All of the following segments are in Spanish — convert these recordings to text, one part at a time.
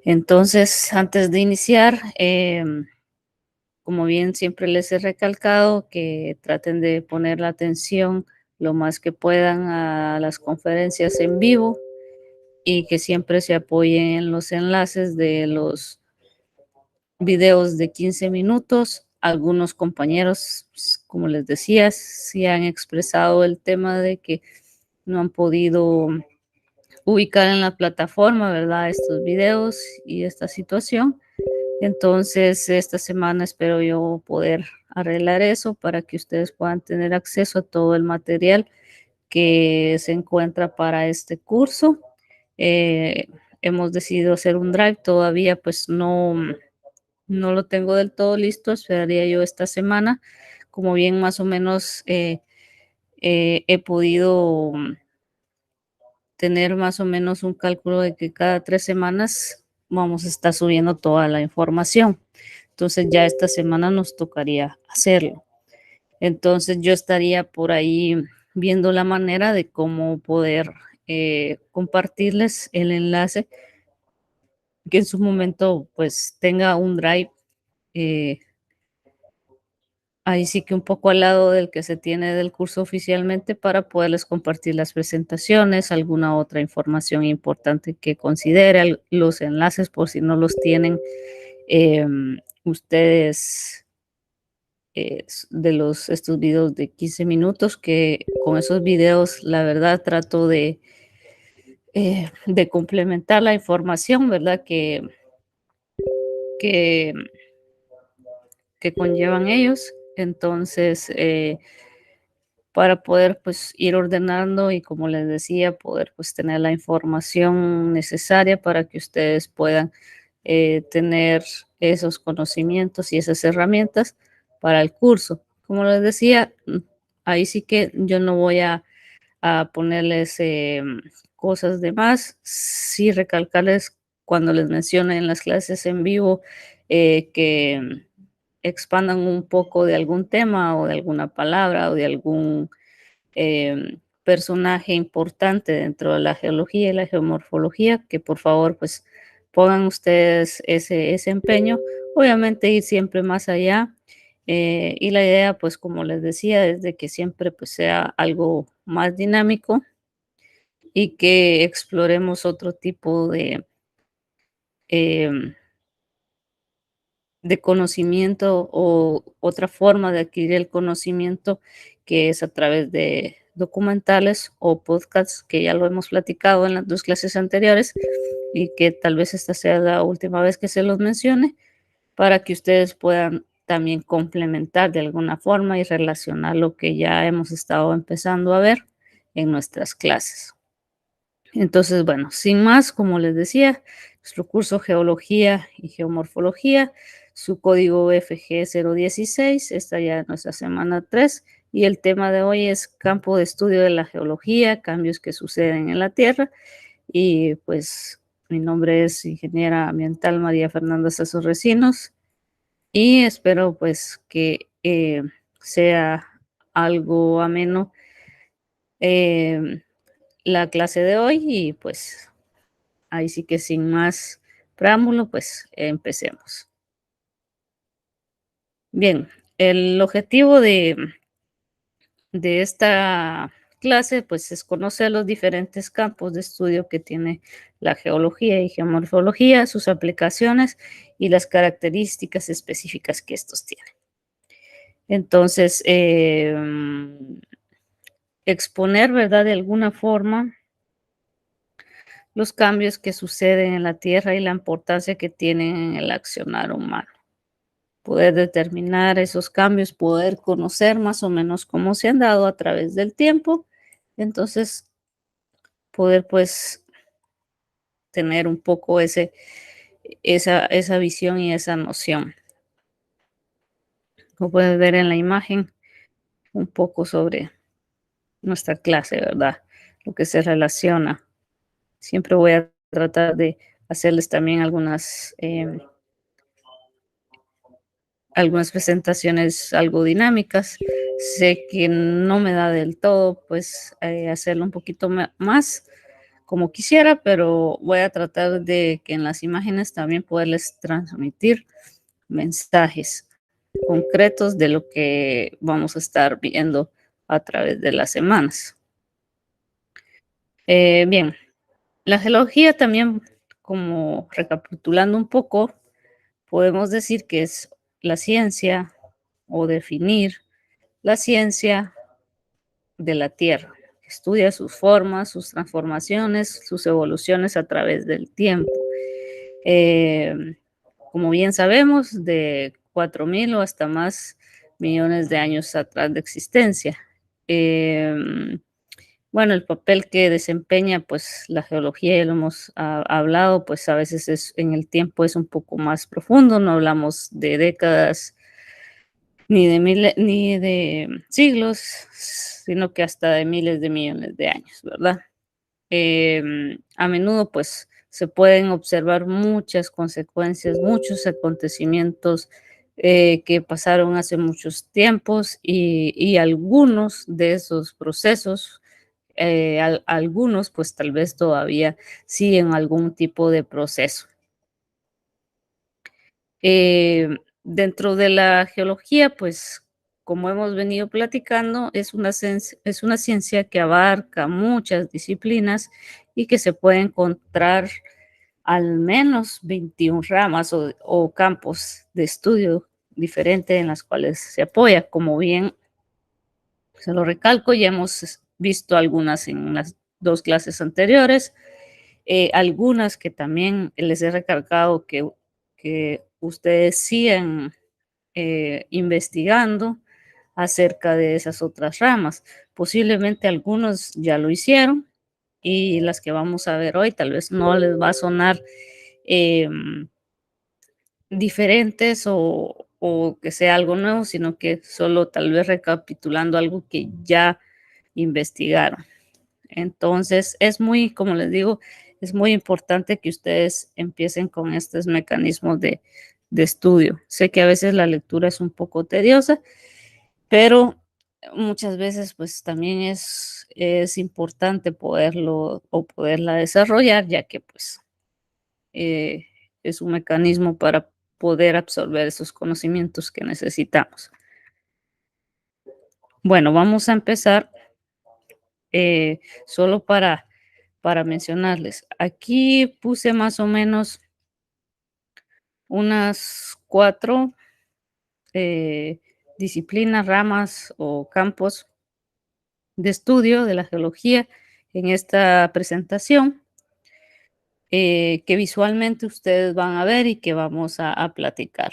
Entonces, antes de iniciar, como bien siempre les he recalcado, que traten de poner la atención lo más que puedan a las conferencias en vivo y que siempre se apoyen en los enlaces de los videos de 15 minutos. Algunos compañeros, pues, como les decía, sí han expresado el tema de que no han podido ubicar en la plataforma, ¿verdad? Estos videos y esta situación. Entonces, esta semana espero yo poder arreglar eso para que ustedes puedan tener acceso a todo el material que se encuentra para este curso. Eh, Hemos decidido hacer un drive, todavía pues no lo tengo del todo listo, esperaría yo esta semana. Como bien más o menos he podido tener más o menos un cálculo de que cada 3 semanas vamos a estar subiendo toda la información. Entonces ya esta semana nos tocaría hacerlo. Entonces yo estaría por ahí viendo la manera de cómo poder compartirles el enlace que en su momento pues tenga un drive eh, ahí sí que un poco al lado del que se tiene del curso oficialmente para poderles compartir las presentaciones, alguna otra información importante que considere, los enlaces por si no los tienen ustedes de estos videos de 15 minutos, que con esos videos la verdad trato de complementar la información, ¿verdad? Que, que conllevan ellos. Entonces, para poder pues ir ordenando y como les decía, poder pues tener la información necesaria para que ustedes puedan tener esos conocimientos y esas herramientas para el curso. Como les decía, ahí sí que yo no voy a ponerles cosas de más, sí recalcarles cuando les mencioné en las clases en vivo que expandan un poco de algún tema o de alguna palabra o de algún personaje importante dentro de la geología y la geomorfología, que por favor pues pongan ustedes ese empeño, obviamente ir siempre más allá. Y la idea, pues como les decía, es de que siempre pues sea algo más dinámico y que exploremos otro tipo em, de conocimiento o otra forma de adquirir el conocimiento que es a través de documentales o podcasts, que ya lo hemos platicado en las dos clases anteriores y que tal vez esta sea la última vez que se los mencione, para que ustedes puedan también complementar de alguna forma y relacionar lo que ya hemos estado empezando a ver en nuestras clases. Entonces, bueno, sin más, como les decía, nuestro curso Geología y Geomorfología, su código FG016, esta ya es nuestra semana 3 y el tema de hoy es campo de estudio de la geología, cambios que suceden en la Tierra. Y pues mi nombre es ingeniera ambiental María Fernanda Sasso Recinos y espero pues que sea algo ameno eh, la clase de hoy y pues ahí sí que sin más preámbulo, pues empecemos. Bien, el objetivo de esta clase, pues es conocer los diferentes campos de estudio que tiene la geología y geomorfología, sus aplicaciones y las características específicas que estos tienen. Entonces, exponer, ¿verdad? De alguna forma los cambios que suceden en la Tierra y la importancia que tienen en el accionar humano. Poder determinar esos cambios, poder conocer más o menos cómo se han dado a través del tiempo. Entonces, poder pues tener un poco esa visión y esa noción. Como puedes ver en la imagen, un poco sobre nuestra clase, ¿verdad? Lo que se relaciona. Siempre voy a tratar de hacerles también algunas presentaciones algo dinámicas. Sé que no me da del todo, pues, hacerlo un poquito más, como quisiera, pero voy a tratar de que en las imágenes también poderles transmitir mensajes concretos de lo que vamos a estar viendo a través de las semanas. Bien, la geología también, como recapitulando un poco, podemos decir que es la ciencia o definir la ciencia de la Tierra. Estudia sus formas, sus transformaciones, sus evoluciones a través del tiempo. Eh, como bien sabemos, de 4.000 o hasta más millones de años atrás de existencia. Eh, bueno, el papel que desempeña pues la geología, ya lo hemos hablado, pues a veces en el tiempo es un poco más profundo, no hablamos de décadas ni de siglos, sino que hasta de miles de millones de años, ¿verdad? A menudo pues se pueden observar muchas consecuencias, muchos acontecimientos que pasaron hace muchos tiempos y algunos de esos procesos, algunos pues tal vez todavía siguen algún tipo de proceso. Dentro de la geología, pues como hemos venido platicando, es una ciencia que abarca muchas disciplinas y que se puede encontrar al menos 21 ramas o campos de estudio diferentes en las cuales se apoya. Como bien se lo recalco, ya hemos visto algunas en las dos clases anteriores, algunas que también les he recalcado que ustedes sigan investigando acerca de esas otras ramas. Posiblemente algunos ya lo hicieron y las que vamos a ver hoy tal vez no les va a sonar eh, diferentes o que sea algo nuevo, sino que solo tal vez recapitulando algo que ya investigaron. Entonces, es muy, como les digo, es muy importante que ustedes empiecen con estos mecanismos de estudio. Sé que a veces la lectura es un poco tediosa, pero muchas veces pues también es importante poderlo o poderla desarrollar, ya que pues eh, es un mecanismo para poder absorber esos conocimientos que necesitamos. Bueno, vamos a empezar solo para mencionarles. Aquí puse más o menos unas 4 disciplinas, ramas o campos de estudio de la geología en esta presentación, que visualmente ustedes van a ver y que vamos a platicar.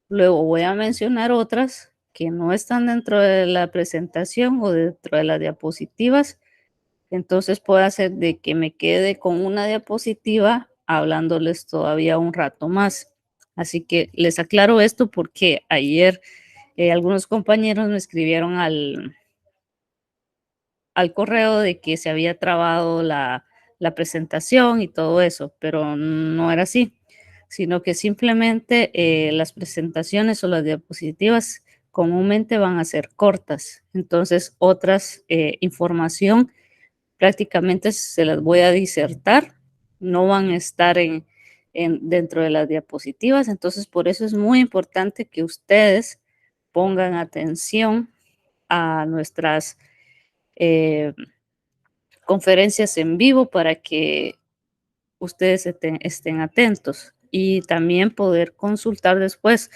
Luego voy a mencionar otras que no están dentro de la presentación o dentro de las diapositivas. Entonces puede hacer de que me quede con una diapositiva hablándoles todavía un rato más. Así que les aclaro esto porque ayer algunos compañeros me escribieron al correo de que se había trabado la presentación y todo eso, pero no era así, sino que simplemente las presentaciones o las diapositivas comúnmente van a ser cortas. Entonces, otras información prácticamente se las voy a disertar, no van a estar dentro de las diapositivas. Entonces, por eso es muy importante que ustedes pongan atención a nuestras eh, conferencias en vivo para que ustedes estén atentos y también poder consultar después,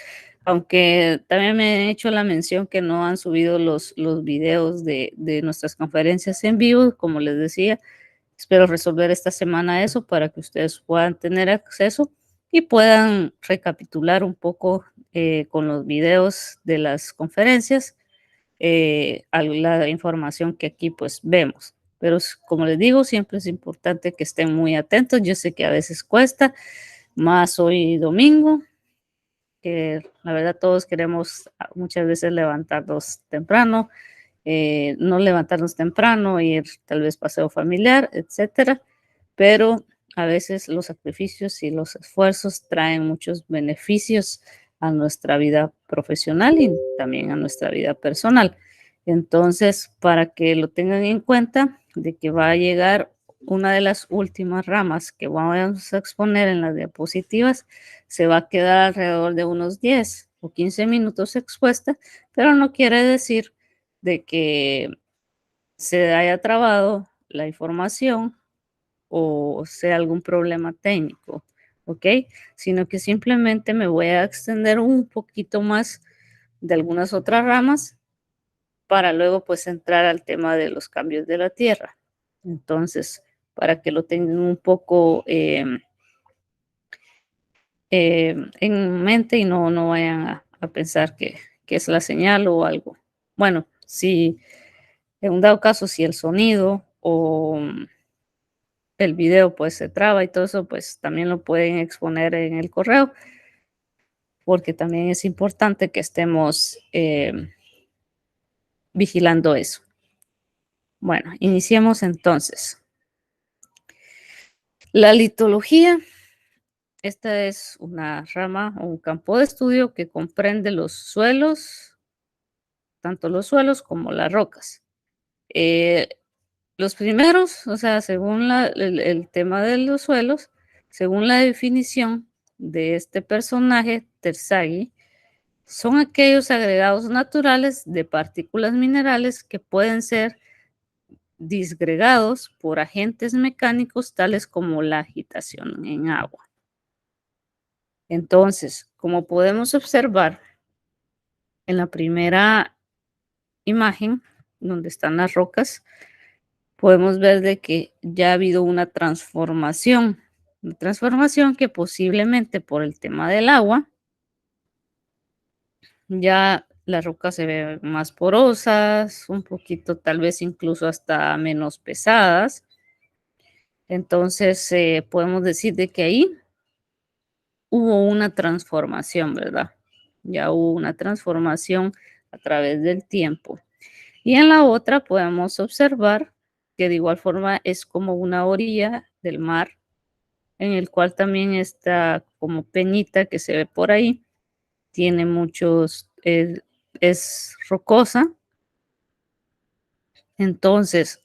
aunque también me han hecho la mención que no han subido los videos de nuestras conferencias en vivo, como les decía, espero resolver esta semana eso para que ustedes puedan tener acceso y puedan recapitular un poco con los videos de las conferencias la información que aquí pues vemos. Pero como les digo, siempre es importante que estén muy atentos. Yo sé que a veces cuesta, más hoy domingo, que la verdad todos queremos muchas veces levantarnos temprano, no levantarnos temprano, ir tal vez paseo familiar, etcétera, pero a veces los sacrificios y los esfuerzos traen muchos beneficios a nuestra vida profesional y también a nuestra vida personal. Entonces, para que lo tengan en cuenta de que va a llegar una de las últimas ramas que vamos a exponer en las diapositivas se va a quedar alrededor de unos 10 o 15 minutos expuesta, pero no quiere decir de que se haya trabado la información o sea algún problema técnico, ¿ok? Sino que simplemente me voy a extender un poquito más de algunas otras ramas para luego pues entrar al tema de los cambios de la Tierra. Entonces, para que lo tengan un poco en mente y no vayan a pensar que es la señal o algo. Bueno, si en un dado caso, si el sonido o el video pues se traba y todo eso, pues también lo pueden exponer en el correo, porque también es importante que estemos vigilando eso. Bueno, iniciemos entonces. La litología, esta es una rama o un campo de estudio que comprende los suelos, tanto los suelos como las rocas. Eh, los primeros, o sea, según el tema de los suelos, según la definición de este personaje, Terzaghi, son aquellos agregados naturales de partículas minerales que pueden ser disgregados por agentes mecánicos tales como la agitación en agua. Entonces, como podemos observar en la primera imagen, donde están las rocas, podemos ver de que ya ha habido una transformación que posiblemente por el tema del agua, ya las rocas se ven más porosas, un poquito tal vez incluso hasta menos pesadas. Entonces, podemos decir de que ahí hubo una transformación, ¿verdad? Ya hubo una transformación a través del tiempo. Y en la otra podemos observar que de igual forma es como una orilla del mar, en el cual también está como peñita que se ve por ahí, tiene muchos, es rocosa. Entonces,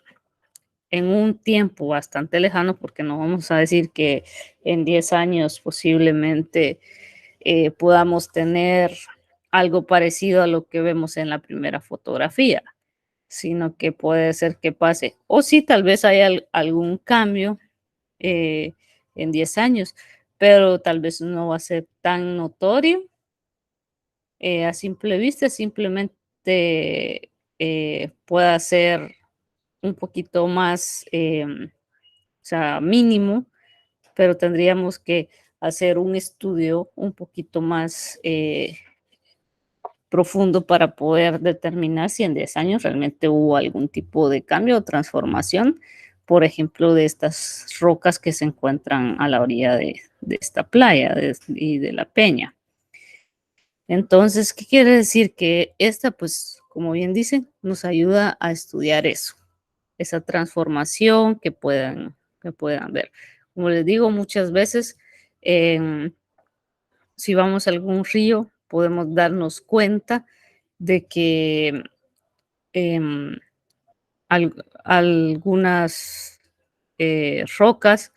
en un tiempo bastante lejano, porque no vamos a decir que en 10 años posiblemente podamos tener algo parecido a lo que vemos en la primera fotografía, sino que puede ser que pase, o sí, tal vez haya algún cambio eh, en 10 años, pero tal vez no va a ser tan notorio a simple vista, simplemente pueda ser un poquito más, o sea, mínimo, pero tendríamos que hacer un estudio un poquito más profundo para poder determinar si en 10 años realmente hubo algún tipo de cambio o transformación, por ejemplo, de estas rocas que se encuentran a la orilla de esta playa y de la peña. Entonces, ¿qué quiere decir? Que esta, pues, como bien dicen, nos ayuda a estudiar eso, esa transformación que puedan ver. Como les digo, muchas veces, si vamos a algún río, podemos darnos cuenta de que em, algunas rocas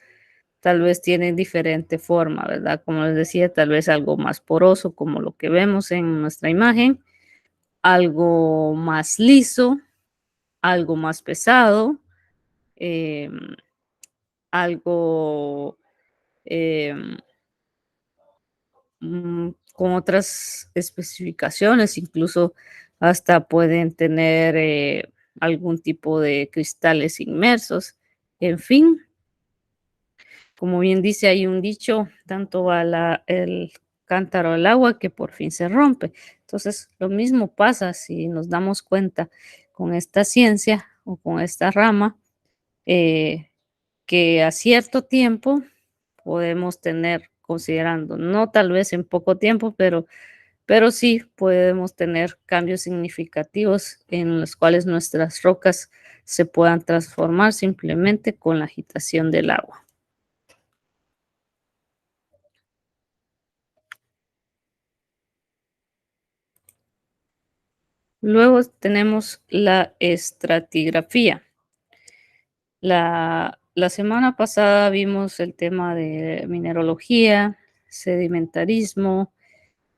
tal vez tienen diferente forma, ¿verdad? Como les decía, tal vez algo más poroso, como lo que vemos en nuestra imagen, algo más liso, algo más pesado, em, algo em, con otras especificaciones, incluso hasta pueden tener algún tipo de cristales inmersos. En fin, como bien dice, hay un dicho, tanto va el cántaro al agua que por fin se rompe. Entonces, lo mismo pasa si nos damos cuenta con esta ciencia o con esta rama, eh, que a cierto tiempo podemos tener, considerando, no tal vez en poco tiempo, pero sí podemos tener cambios significativos en los cuales nuestras rocas se puedan transformar simplemente con la agitación del agua. Luego tenemos la estratigrafía. La la semana pasada vimos el tema de mineralogía, sedimentarismo,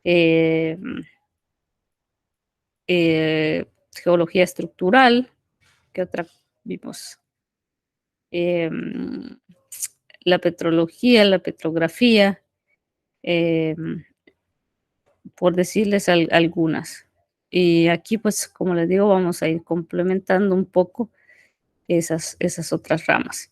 em, eh, geología estructural. ¿Qué otra vimos? Em, la petrología, la petrografía, em, por decirles algunas. Y aquí, pues, como les digo, vamos a ir complementando un poco esas otras ramas.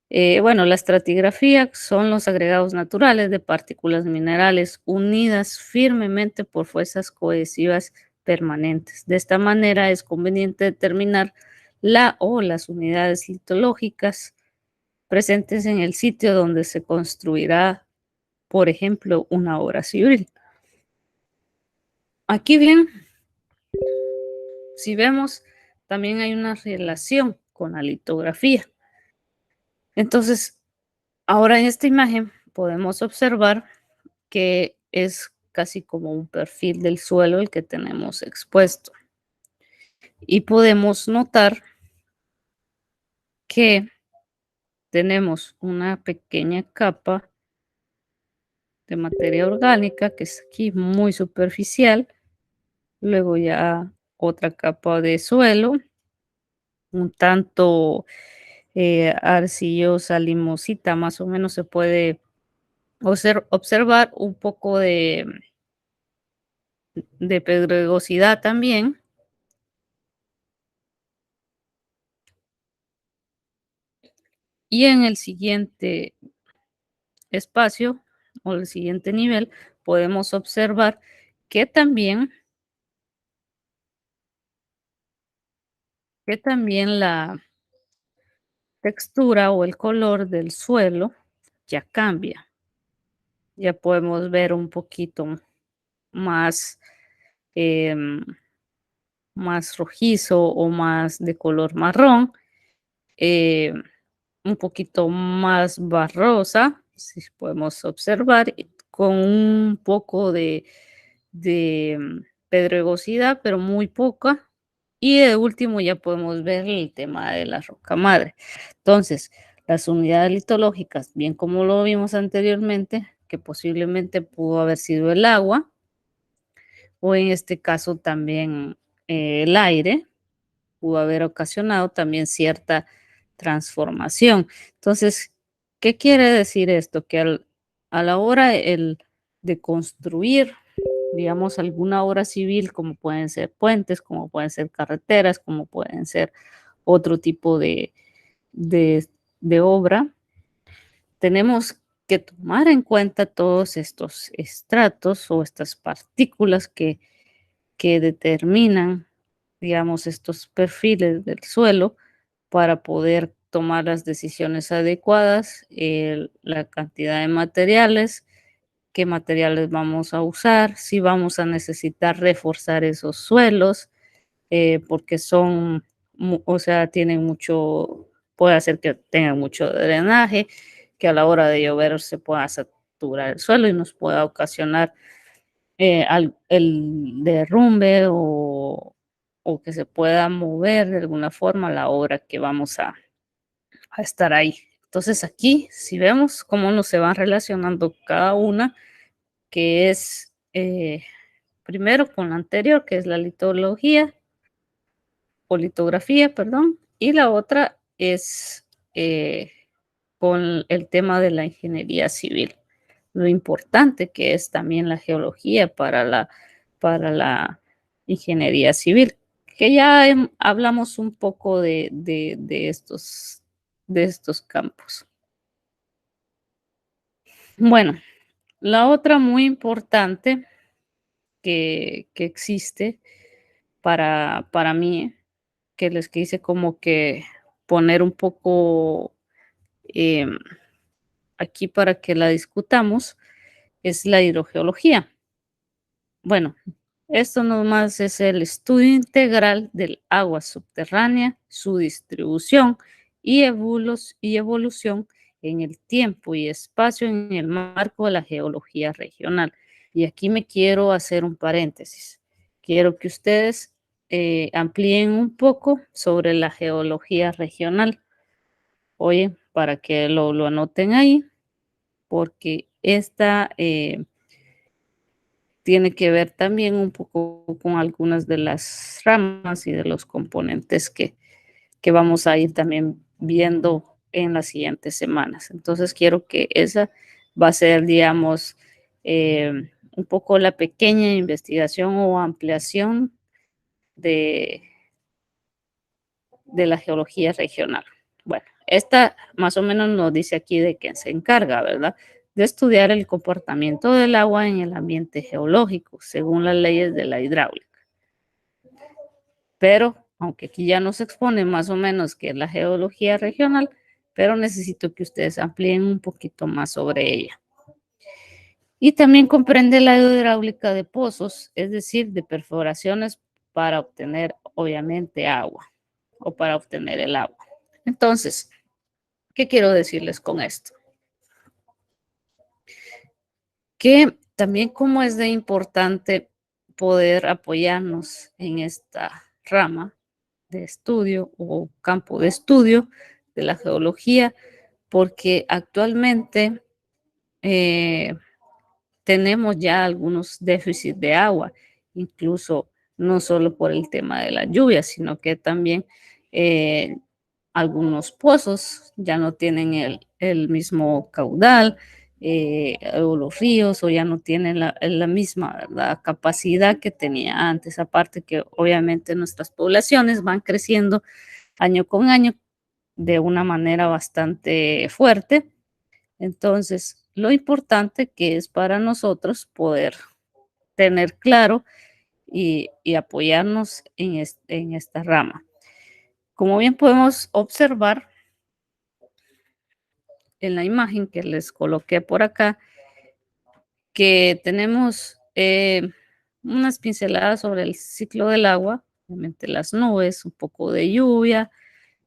Bueno, la estratigrafía son los agregados naturales de partículas minerales unidas firmemente por fuerzas cohesivas permanentes. De esta manera es conveniente determinar la o las unidades litológicas presentes en el sitio donde se construirá, por ejemplo, una obra civil. Aquí bien, si vemos, también hay una relación con la litografía. Entonces, ahora en esta imagen podemos observar que es casi como un perfil del suelo el que tenemos expuesto. Y podemos notar que tenemos una pequeña capa de materia orgánica que es aquí muy superficial, luego ya otra capa de suelo, un tanto arcillosa, limosita, más o menos se puede observar un poco de pedregosidad también. Y en el siguiente espacio o el siguiente nivel podemos observar que también, la textura o el color del suelo ya cambia. Ya podemos ver un poquito más, em, más rojizo o más de color marrón, eh, un poquito más barrosa, si podemos observar, con un poco de pedregosidad, pero muy poca. Y de último ya podemos ver el tema de la roca madre. Entonces, las unidades litológicas, bien como lo vimos anteriormente, que posiblemente pudo haber sido el agua, o en este caso también el aire, pudo haber ocasionado también cierta transformación. Entonces, ¿qué quiere decir esto? Que a la hora de construir, digamos, alguna obra civil, como pueden ser puentes, como pueden ser carreteras, como pueden ser otro tipo de, de obra, tenemos que tomar en cuenta todos estos estratos o estas partículas que determinan, digamos, estos perfiles del suelo para poder tomar las decisiones adecuadas, la cantidad de materiales, qué materiales vamos a usar, si vamos a necesitar reforzar esos suelos, porque son, o sea, tienen mucho, puede hacer que tengan mucho drenaje, que a la hora de llover se pueda saturar el suelo y nos pueda ocasionar el derrumbe o que se pueda mover de alguna forma la obra que vamos a estar ahí. Entonces aquí, si vemos cómo nos se van relacionando cada una, que es primero con la anterior, que es la litología o litografía, perdón, y la otra es con el tema de la ingeniería civil. Lo importante que es también la geología para la ingeniería civil, que ya hablamos un poco de estos campos. Bueno, la otra muy importante que existe para mí, que les quise como que poner un poco em, aquí para que la discutamos, es la hidrogeología. Bueno, esto nomás es el estudio integral del agua subterránea, su distribución y evolución en el tiempo y espacio en el marco de la geología regional. Y aquí me quiero hacer un paréntesis. Quiero que ustedes amplíen un poco sobre la geología regional. Oye, para que lo anoten ahí, porque esta tiene que ver también un poco con algunas de las ramas y de los componentes que vamos a ir también viendo en las siguientes semanas. Entonces, quiero que esa va a ser, digamos, un poco la pequeña investigación o ampliación de, de la geología regional. Bueno, esta más o menos nos dice aquí de quién se encarga, ¿verdad? De estudiar el comportamiento del agua en el ambiente geológico, según las leyes de la hidráulica. Pero, aunque aquí ya nos expone más o menos qué es la geología regional, pero necesito que ustedes amplíen un poquito más sobre ella. Y también comprende la hidráulica de pozos, es decir, de perforaciones para obtener, obviamente, agua o para obtener el agua. Entonces, ¿qué quiero decirles con esto? Que también como es de importante poder apoyarnos en esta rama de estudio o campo de estudio de la geología, porque actualmente tenemos ya algunos déficits de agua, incluso no solo por el tema de la lluvia, sino que también eh, algunos pozos ya no tienen el mismo caudal, o los ríos, o ya no tienen la misma, ¿verdad?, capacidad que tenía antes. Aparte que obviamente nuestras poblaciones van creciendo año con año de una manera bastante fuerte. Entonces, lo importante que es para nosotros poder tener claro y apoyarnos en esta rama. Como bien podemos observar en la imagen que les coloqué por acá, que tenemos unas pinceladas sobre el ciclo del agua, obviamente las nubes, un poco de lluvia,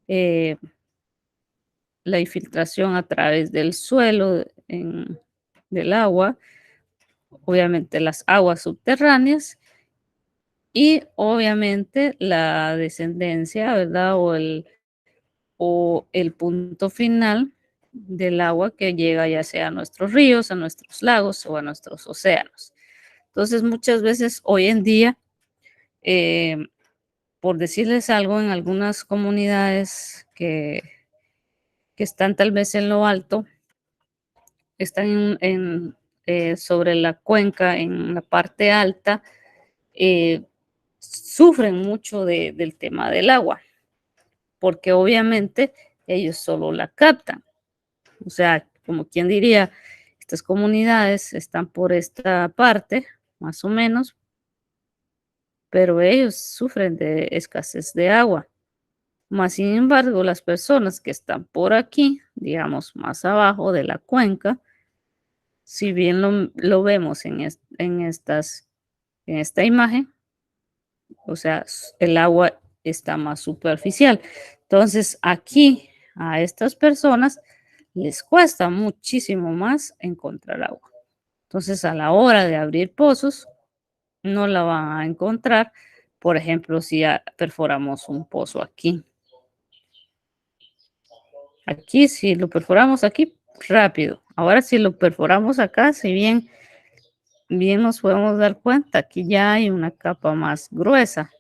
eh, la infiltración a través del suelo del agua, obviamente las aguas subterráneas y obviamente la descendencia, ¿verdad? O el punto final del agua que llega ya sea a nuestros ríos, a nuestros lagos o a nuestros océanos. Entonces, muchas veces hoy en día, eh, por decirles algo, en algunas comunidades que están tal vez en lo alto, están sobre la cuenca, en la parte alta, eh, sufren mucho del tema del agua, porque obviamente ellos solo la captan. O sea, como quien diría, estas comunidades están por esta parte, más o menos, pero ellos sufren de escasez de agua. Más sin embargo, las personas que están por aquí, digamos, más abajo de la cuenca, si bien lo vemos en esta imagen, o sea, el agua está más superficial. Entonces, aquí a estas personas les cuesta muchísimo más encontrar agua. Entonces, a la hora de abrir pozos, no la van a encontrar. Por ejemplo, si perforamos un pozo aquí. Aquí, si lo perforamos aquí, rápido. Ahora, si lo perforamos acá, si bien nos podemos dar cuenta, aquí ya hay una capa más gruesa.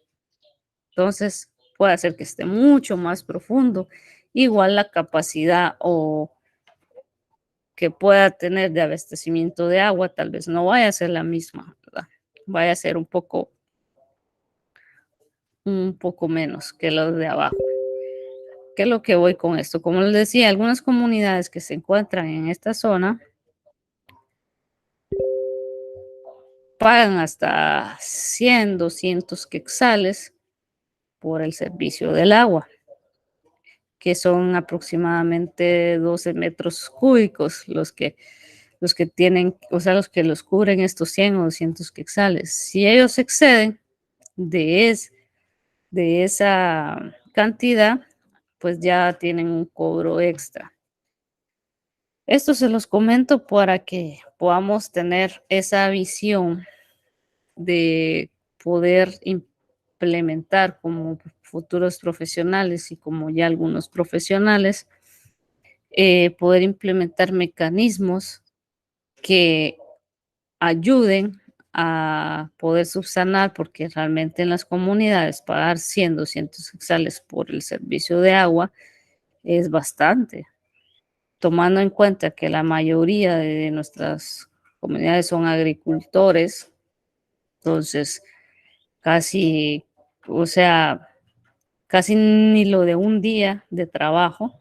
Entonces, puede hacer que esté mucho más profundo. Igual la capacidad o que pueda tener de abastecimiento de agua, tal vez no vaya a ser la misma, ¿verdad? Vaya a ser un poco menos que los de abajo. ¿Qué es lo que voy con esto? Como les decía, algunas comunidades que se encuentran en esta zona pagan hasta 100, 200 quetzales por el servicio del agua, que son aproximadamente 12 metros cúbicos los que tienen, o sea, los que los cubren estos 100 o 200 quetzales. Si ellos exceden de, de esa cantidad, pues ya tienen un cobro extra. Esto se los comento para que podamos tener esa visión de poder implementar como futuros profesionales y como ya algunos profesionales poder implementar mecanismos que ayuden a poder subsanar, porque realmente en las comunidades pagar 100, 200 quetzales por el servicio de agua es bastante, tomando en cuenta que la mayoría de nuestras comunidades son agricultores, entonces casi, o sea, casi ni lo de un día de trabajo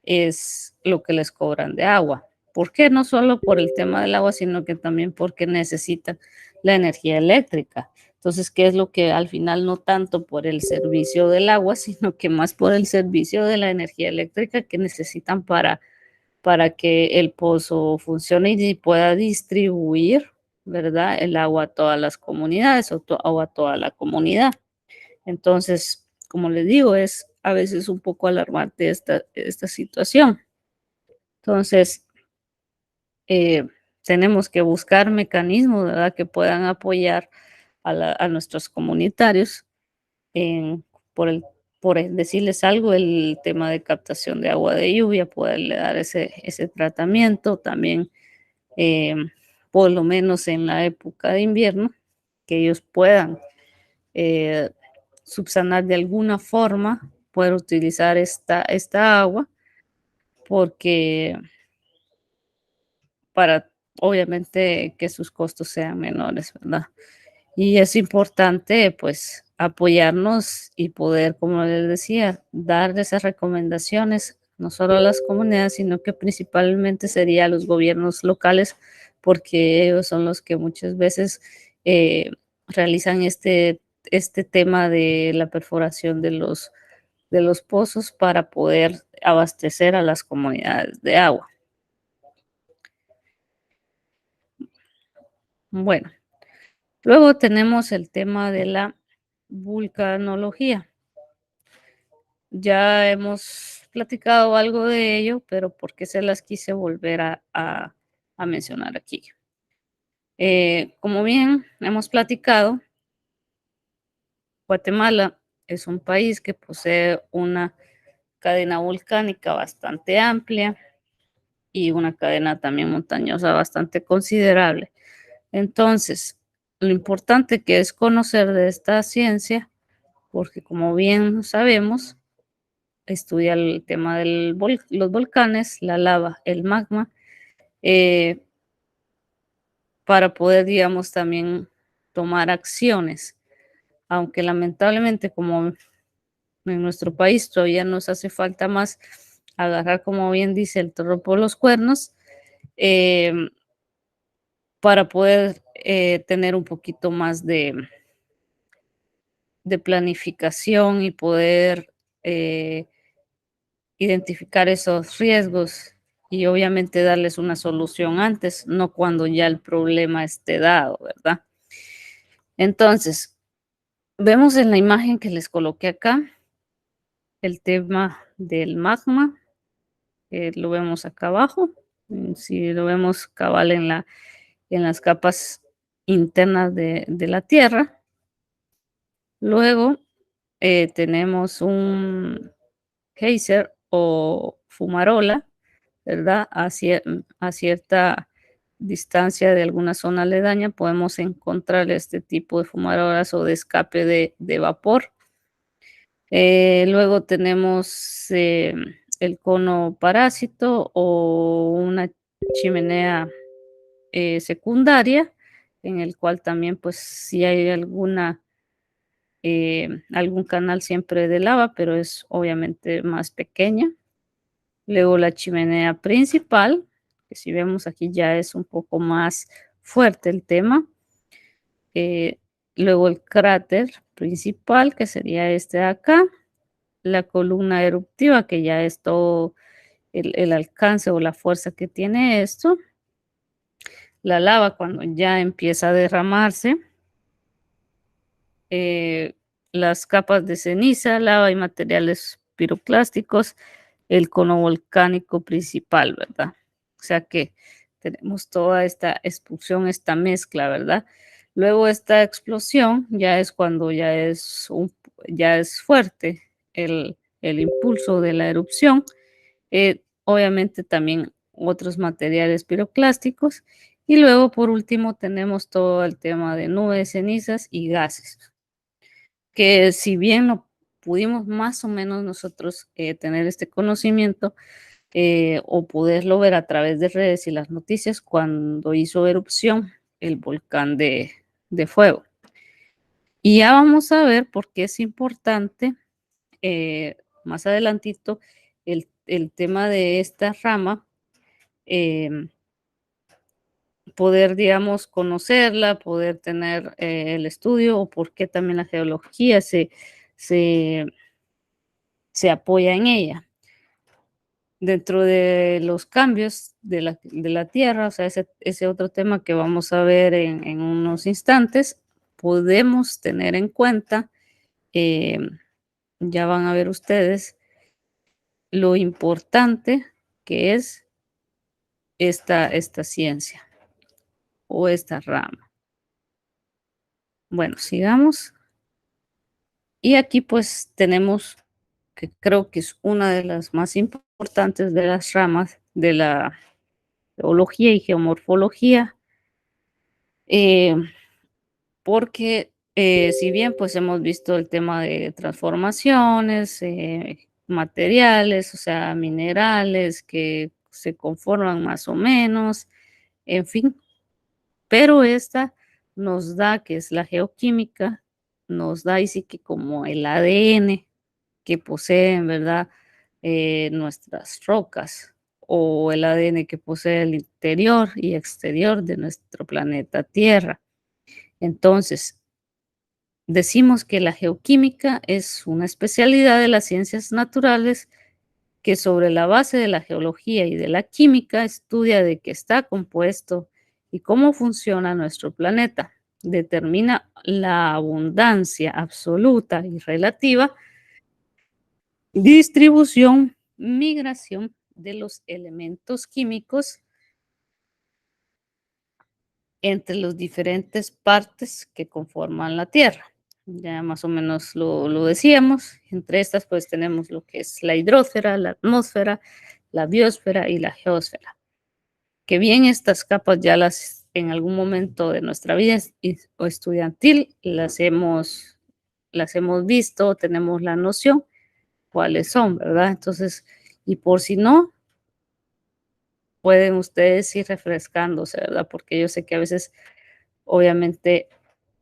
es lo que les cobran de agua. ¿Por qué? No solo por el tema del agua, sino que también porque necesitan la energía eléctrica. Entonces, ¿qué es lo que al final no tanto por el servicio del agua, sino que más por el servicio de la energía eléctrica que necesitan para que el pozo funcione y pueda distribuir, ¿verdad? El agua a todas las comunidades o a toda la comunidad. Entonces, como les digo, es a veces un poco alarmante esta situación. Entonces, eh, tenemos que buscar mecanismos, ¿verdad?, que puedan apoyar a nuestros comunitarios en, por, el, decirles algo, el tema de captación de agua de lluvia, poderle dar ese tratamiento también, eh, por lo menos en la época de invierno, que ellos puedan eh, subsanar de alguna forma, poder utilizar esta agua, porque para obviamente que sus costos sean menores, ¿verdad? Y es importante, pues, apoyarnos y poder, como les decía, dar esas recomendaciones, no solo a las comunidades, sino que principalmente sería a los gobiernos locales, porque ellos son los que muchas veces realizan este tema de la perforación de los pozos para poder abastecer a las comunidades de agua. Bueno, luego tenemos el tema de la vulcanología. Ya hemos platicado algo de ello, pero porque se las quise volver a mencionar aquí. Como bien hemos platicado, Guatemala es un país que posee una cadena volcánica bastante amplia y una cadena también montañosa bastante considerable. Entonces, lo importante que es conocer de esta ciencia, porque como bien sabemos, estudia el tema de los volcanes, la lava, el magma, eh, para poder, digamos, también tomar acciones. Aunque lamentablemente, como en nuestro país todavía nos hace falta más agarrar, como bien dice, el toro por los cuernos, eh, para poder tener un poquito más de planificación y poder identificar esos riesgos y obviamente darles una solución antes, no cuando ya el problema esté dado, ¿verdad? Entonces, vemos en la imagen que les coloqué acá el tema del magma, lo vemos acá abajo, si lo vemos cabal en las capas internas de la Tierra. Luego tenemos un geyser o fumarola, ¿verdad? A cierta distancia de alguna zona aledaña podemos encontrar este tipo de fumarolas o de escape de vapor. Luego tenemos el cono parásito o una chimenea secundaria, en el cual también, pues, si hay algún canal siempre de lava, pero es obviamente más pequeña. Luego la chimenea principal, que si vemos aquí ya es un poco más fuerte el tema. Eh, Luego el cráter principal, que sería este de acá. La columna eruptiva, que ya es todo el alcance o la fuerza que tiene esto. La lava cuando ya empieza a derramarse. eh, las capas de ceniza, lava y materiales piroclásticos, el cono volcánico principal, ¿verdad? O sea que tenemos toda esta expulsión, esta mezcla, ¿verdad? Luego esta explosión ya es cuando ya es fuerte el impulso de la erupción. obviamente también otros materiales piroclásticos. Y luego, por último, tenemos todo el tema de nubes, cenizas y gases, que si bien no pudimos más o menos nosotros tener este conocimiento o poderlo ver a través de redes y las noticias cuando hizo erupción el volcán de fuego. Y ya vamos a ver por qué es importante más adelantito el tema de esta rama, em, poder, digamos, conocerla, poder tener el estudio o por qué también la geología se, se apoya en ella. Dentro de los cambios de la Tierra, o sea, ese otro tema que vamos a ver en unos instantes, podemos tener en cuenta, ya van a ver ustedes, lo importante que es esta ciencia o esta rama. Bueno, sigamos. Y aquí pues tenemos que creo que es una de las más importantes de las ramas de la geología y geomorfología, eh, porque si bien pues hemos visto el tema de transformaciones, materiales, o sea, minerales que se conforman más o menos, en fin, pero esta nos da, que es la geoquímica, nos da y sí que como el ADN que poseen, ¿verdad? Nuestras rocas o el ADN que posee el interior y exterior de nuestro planeta Tierra. Entonces, decimos que la geoquímica es una especialidad de las ciencias naturales que sobre la base de la geología y de la química estudia de qué está compuesto y cómo funciona nuestro planeta. Determina la abundancia absoluta y relativa, distribución, migración de los elementos químicos entre las diferentes partes que conforman la Tierra. Ya más o menos lo decíamos. Entre estas pues tenemos lo que es la hidrosfera, la atmósfera, la biosfera y la geósfera. Que bien estas capas ya las en algún momento de nuestra vida o estudiantil las hemos visto, tenemos la noción cuáles son, ¿verdad? Entonces, y por si no, pueden ustedes ir refrescándose, ¿verdad? Porque yo sé que a veces, obviamente,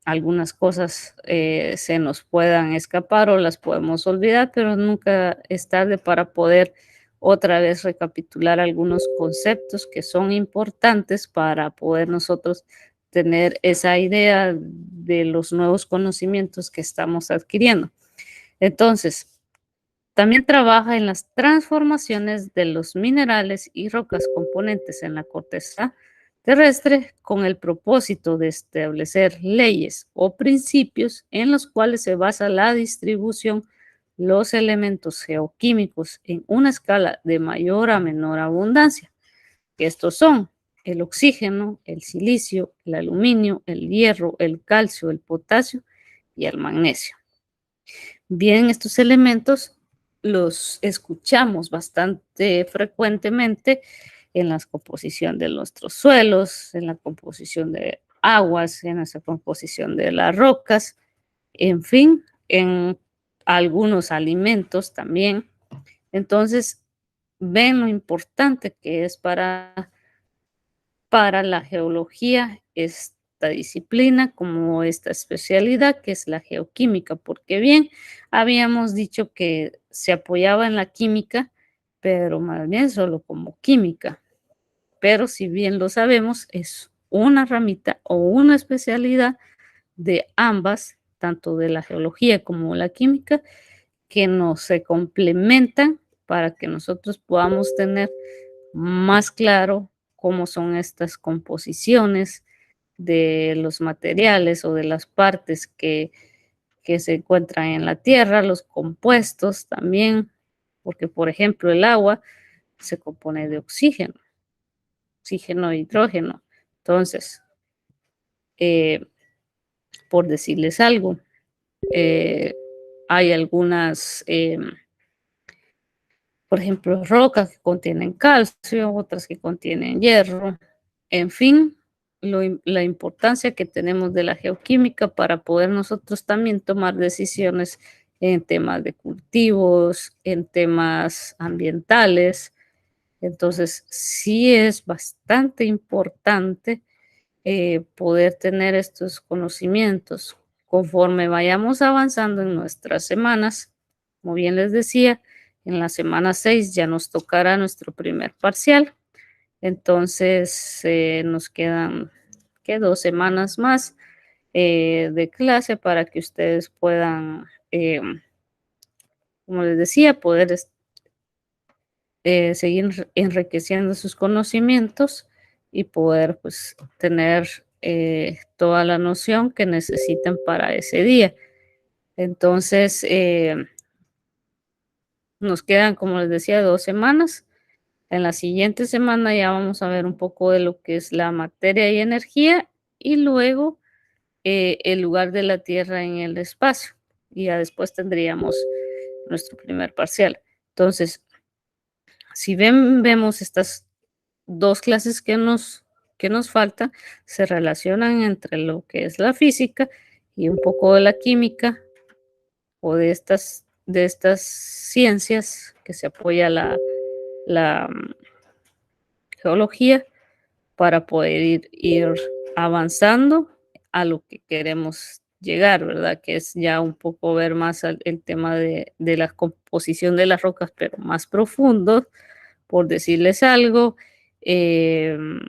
algunas cosas se nos puedan escapar o las podemos olvidar, pero nunca es tarde para poder otra vez recapitular algunos conceptos que son importantes para poder nosotros tener esa idea de los nuevos conocimientos que estamos adquiriendo. Entonces, también trabaja en las transformaciones de los minerales y rocas componentes en la corteza terrestre con el propósito de establecer leyes o principios en los cuales se basa la distribución los elementos geoquímicos en una escala de mayor a menor abundancia, que estos son el oxígeno, el silicio, el aluminio, el hierro, el calcio, el potasio y el magnesio. Bien, estos elementos los escuchamos bastante frecuentemente en la composición de nuestros suelos, en la composición de aguas, en esa composición de las rocas, en fin, en algunos alimentos también. Entonces, ven lo importante que es para la geología esta disciplina como esta especialidad que es la geoquímica, porque bien habíamos dicho que se apoyaba en la química, pero más bien solo como química. Pero si bien lo sabemos, es una ramita o una especialidad de ambas, tanto de la geología como la química, que nos se complementan para que nosotros podamos tener más claro cómo son estas composiciones de los materiales o de las partes que se encuentran en la tierra, los compuestos también, porque por ejemplo el agua se compone de oxígeno, oxígeno e hidrógeno. Entonces, eh, por decirles algo, eh, hay algunas por ejemplo, rocas que contienen calcio, otras que contienen hierro, en fin, la importancia que tenemos de la geoquímica para poder nosotros también tomar decisiones en temas de cultivos, en temas ambientales. Entonces, sí es bastante importante poder tener estos conocimientos. Conforme vayamos avanzando en nuestras semanas, como bien les decía, en la semana 6 ya nos tocará nuestro primer parcial. Entonces, nos quedan, ¿qué? 2 semanas más de clase para que ustedes puedan, como les decía, poder seguir enriqueciendo sus conocimientos y poder pues tener toda la noción que necesiten para ese día. Entonces, nos quedan, como les decía, 2 semanas. En la siguiente semana ya vamos a ver un poco de lo que es la materia y energía y luego el lugar de la Tierra en el espacio. Y ya después tendríamos nuestro primer parcial. Entonces, si vemos estas 2 clases que nos faltan, se relacionan entre lo que es la física y un poco de la química o de estas ciencias que se apoya la geología para poder ir avanzando a lo que queremos llegar, ¿verdad? Que es ya un poco ver más el tema de la composición de las rocas, pero más profundo, por decirles algo. em,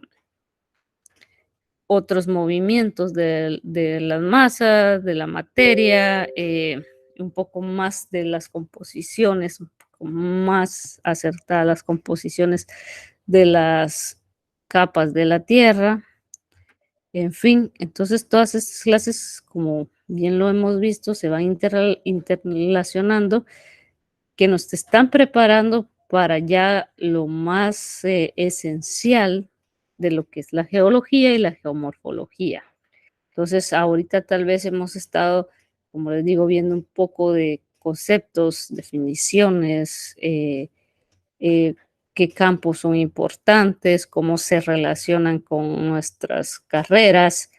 Otros movimientos de las masas, de la materia, un poco más de las composiciones, un poco más acertadas las composiciones de las capas de la Tierra, en fin, entonces todas estas clases, como bien lo hemos visto, se van interrelacionando, que nos están preparando para ya lo más esencial de lo que es la geología y la geomorfología. Entonces, ahorita tal vez hemos estado, como les digo, viendo un poco de conceptos, definiciones, eh, qué campos son importantes, cómo se relacionan con nuestras carreras,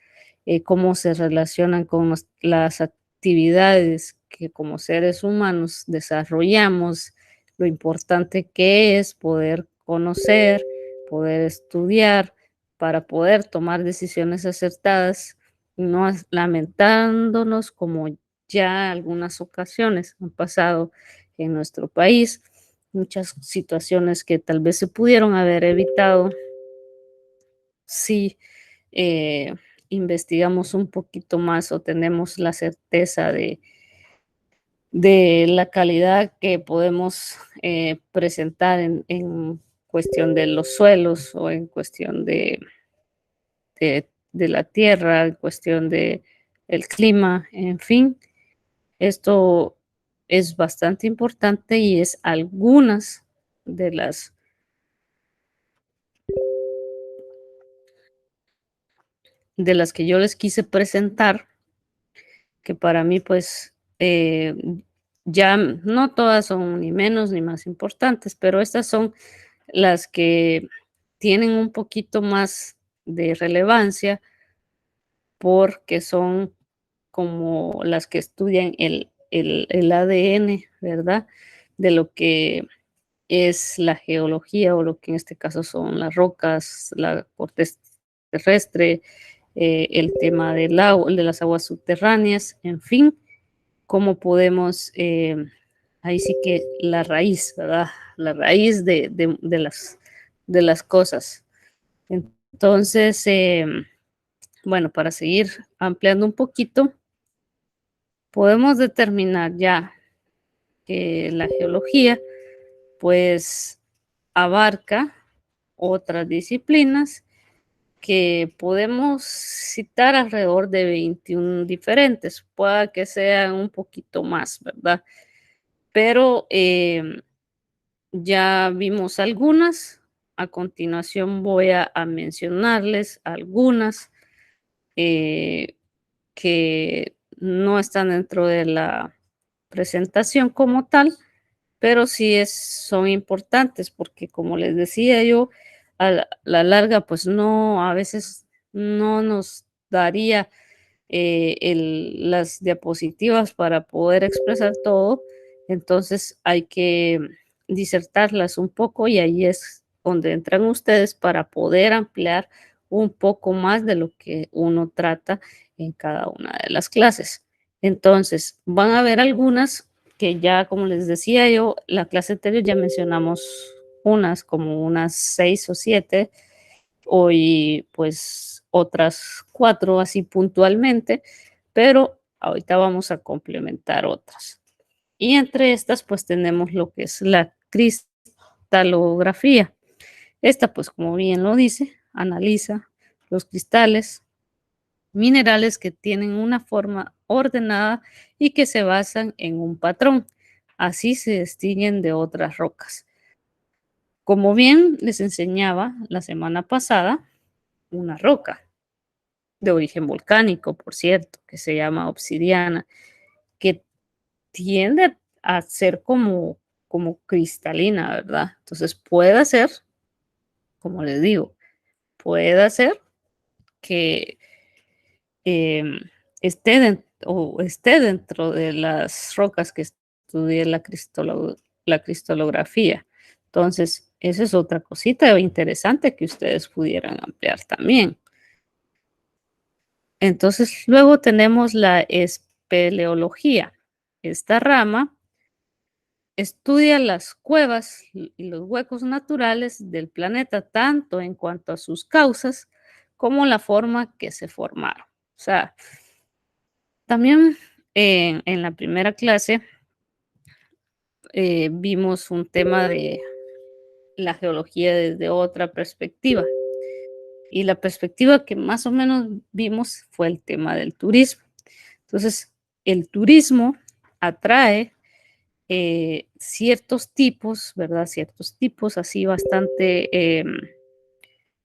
cómo se relacionan con las actividades que como seres humanos desarrollamos, lo importante que es poder conocer, poder estudiar para poder tomar decisiones acertadas, no lamentándonos como ya algunas ocasiones han pasado en nuestro país, muchas situaciones que tal vez se pudieron haber evitado si eh, investigamos un poquito más o tenemos la certeza de la calidad que podemos presentar en cuestión de los suelos o en cuestión de la tierra, en cuestión de el clima, en fin. Esto es bastante importante y es algunas de las que yo les quise presentar, que para mí, pues, ya no todas son ni menos ni más importantes, pero estas son las que tienen un poquito más de relevancia porque son como las que estudian el ADN, ¿verdad? De lo que es la geología o lo que en este caso son las rocas, la corteza terrestre, el tema del agua, de las aguas subterráneas, en fin, cómo podemos, ahí sí que la raíz, ¿verdad? La raíz de las cosas. Entonces, bueno, para seguir ampliando un poquito, podemos determinar ya que la geología, pues, abarca otras disciplinas que podemos citar alrededor de 21 diferentes, pueda que sean un poquito más, ¿verdad? Pero ya vimos algunas, a continuación voy a mencionarles algunas eh, que no están dentro de la presentación como tal, pero sí son importantes porque, como les decía yo, a la larga, pues no, a veces no nos daría las diapositivas para poder expresar todo, entonces hay que disertarlas un poco y ahí es donde entran ustedes para poder ampliar un poco más de lo que uno trata en cada una de las clases. Entonces, van a haber algunas que ya, como les decía yo, la clase anterior ya mencionamos unas, como unas 6 o 7, hoy pues otras 4 así puntualmente, pero ahorita vamos a complementar otras. Y entre estas pues tenemos lo que es la cristalografía. Esta pues como bien lo dice, analiza los cristales minerales que tienen una forma ordenada y que se basan en un patrón. Así se distinguen de otras rocas. Como bien les enseñaba la semana pasada, una roca de origen volcánico, por cierto, que se llama obsidiana, que tiende a ser como cristalina, ¿verdad? Entonces puede ser, como les digo, puede ser que em, esté dentro de las rocas que estudié la cristalografía. Entonces, esa es otra cosita interesante que ustedes pudieran ampliar también. Entonces, luego tenemos la espeleología. Esta rama estudia las cuevas y los huecos naturales del planeta, tanto en cuanto a sus causas como la forma que se formaron. O sea, también en la primera clase vimos un tema de la geología desde otra perspectiva. Y la perspectiva que más o menos vimos fue el tema del turismo. Entonces, el turismo atrae ciertos tipos, ¿verdad? Ciertos tipos así bastante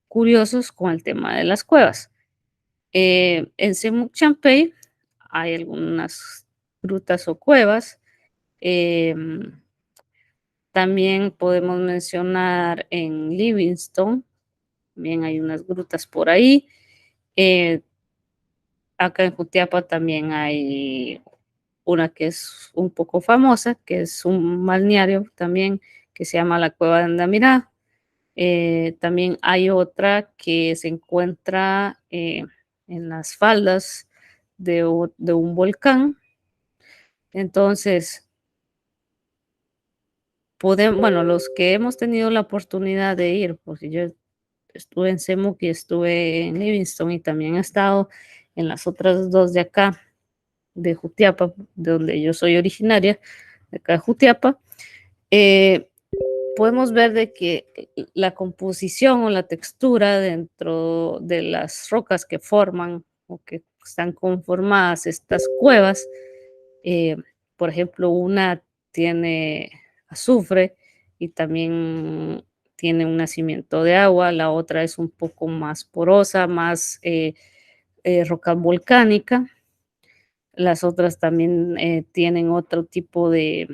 curiosos con el tema de las cuevas. En Semuc Champey hay algunas grutas o cuevas. También podemos mencionar en Livingstone, también hay unas grutas por ahí. Eh, Acá en Jutiapa también hay una que es un poco famosa, que es un balneario también, que se llama la Cueva de Andamirá. También hay otra que se encuentra en las faldas de un volcán. Entonces, bueno, los que hemos tenido la oportunidad de ir, porque yo estuve en Semuc y estuve en Livingstone y también he estado en las otras dos de acá, de Jutiapa, de donde yo soy originaria, de acá de Jutiapa, eh, podemos ver de que la composición o la textura dentro de las rocas que forman o que están conformadas estas cuevas, eh, por ejemplo, una tiene azufre y también tiene un nacimiento de agua, la otra es un poco más porosa, más roca volcánica, las otras también tienen otro tipo eh,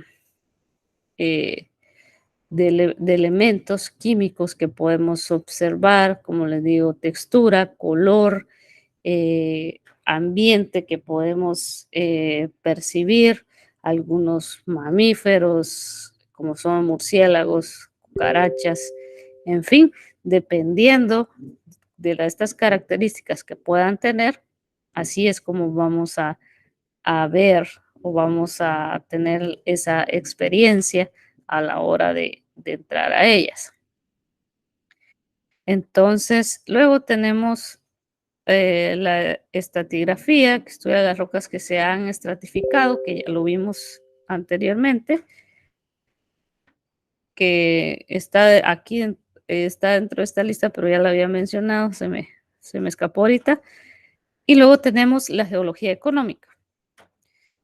de elementos químicos que podemos observar, como les digo, textura, color, ambiente que podemos percibir, algunos mamíferos, como son murciélagos, cucarachas, en fin, dependiendo de estas características que puedan tener, así es como vamos a ver o vamos a tener esa experiencia a la hora de entrar a ellas. Entonces, luego tenemos la estratigrafía, que estudia las rocas que se han estratificado, que ya lo vimos anteriormente, que está aquí, está dentro de esta lista, pero ya la había mencionado, se me escapó ahorita. Y luego tenemos la geología económica,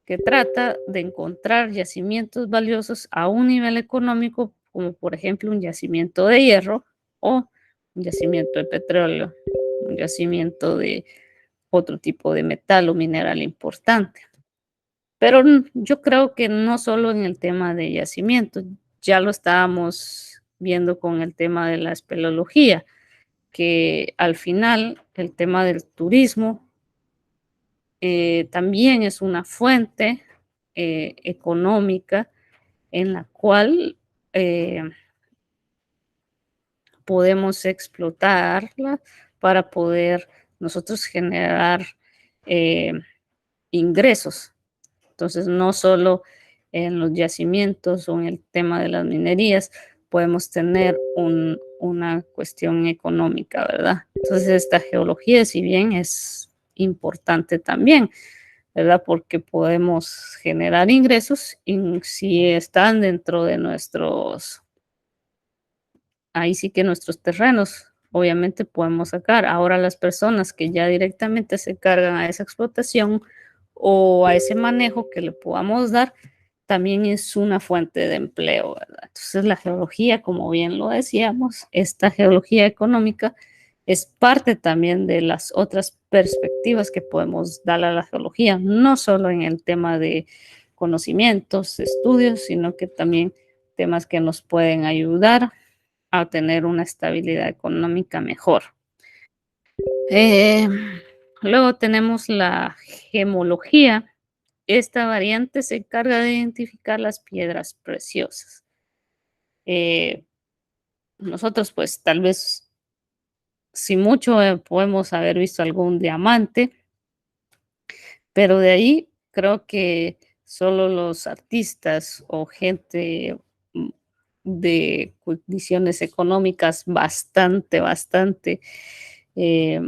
que trata de encontrar yacimientos valiosos a un nivel económico, como por ejemplo un yacimiento de hierro o un yacimiento de petróleo, un yacimiento de otro tipo de metal o mineral importante. Pero yo creo que no solo en el tema de yacimientos, ya lo estábamos viendo con el tema de la espeleología, que al final el tema del turismo también es una fuente económica en la cual eh, podemos explotarla para poder nosotros generar eh, ingresos. Entonces, no solo en los yacimientos o en el tema de las minerías podemos tener una cuestión económica, ¿verdad? Entonces, esta geología, si bien es importante también, ¿verdad? Porque podemos generar ingresos y si están dentro de nuestros, ahí sí que nuestros terrenos, obviamente podemos sacar. Ahora las personas que ya directamente se cargan a esa explotación o a ese manejo que le podamos dar, también es una fuente de empleo, ¿verdad? Entonces la geología, como bien lo decíamos, esta geología económica es parte también de las otras perspectivas que podemos dar a la geología, no solo en el tema de conocimientos, estudios, sino que también temas que nos pueden ayudar a tener una estabilidad económica mejor. Eh, Luego tenemos la gemología. Esta variante se encarga de identificar las piedras preciosas. Eh, Nosotros, pues, tal vez, si mucho, podemos haber visto algún diamante, pero de ahí creo que solo los artistas o gente mm, de condiciones económicas bastante eh,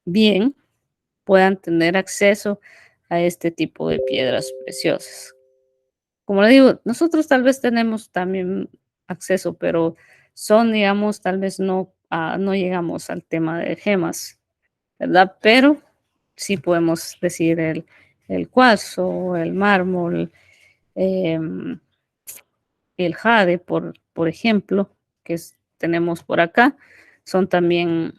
bien puedan tener acceso a este tipo de piedras preciosas. Como le digo, nosotros tal vez tenemos también acceso, pero son, digamos, tal vez no llegamos al tema de gemas, ¿verdad? Pero sí podemos decir el cuarzo, el mármol, em, el jade, por ejemplo, tenemos por acá, son también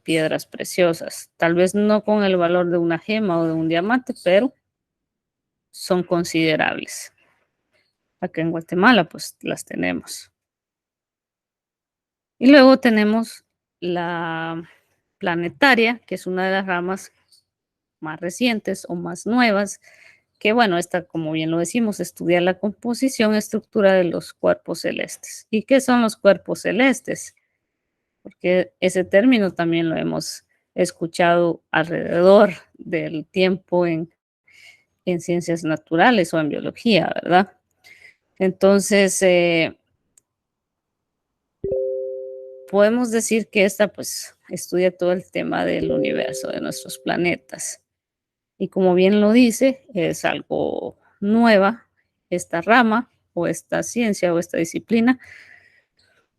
piedras preciosas. Tal vez no con el valor de una gema o de un diamante, pero son considerables. Acá en Guatemala, pues las tenemos. Y luego tenemos la planetaria, que es una de las ramas más recientes o más nuevas, que bueno, esta, como bien lo decimos, estudia la composición y estructura de los cuerpos celestes. ¿Y qué son los cuerpos celestes? Porque ese término también lo hemos escuchado alrededor del tiempo en ciencias naturales o en biología, ¿verdad? Entonces, podemos decir que esta pues estudia todo el tema del universo, de nuestros planetas. Y como bien lo dice, es algo nueva esta rama o esta ciencia o esta disciplina,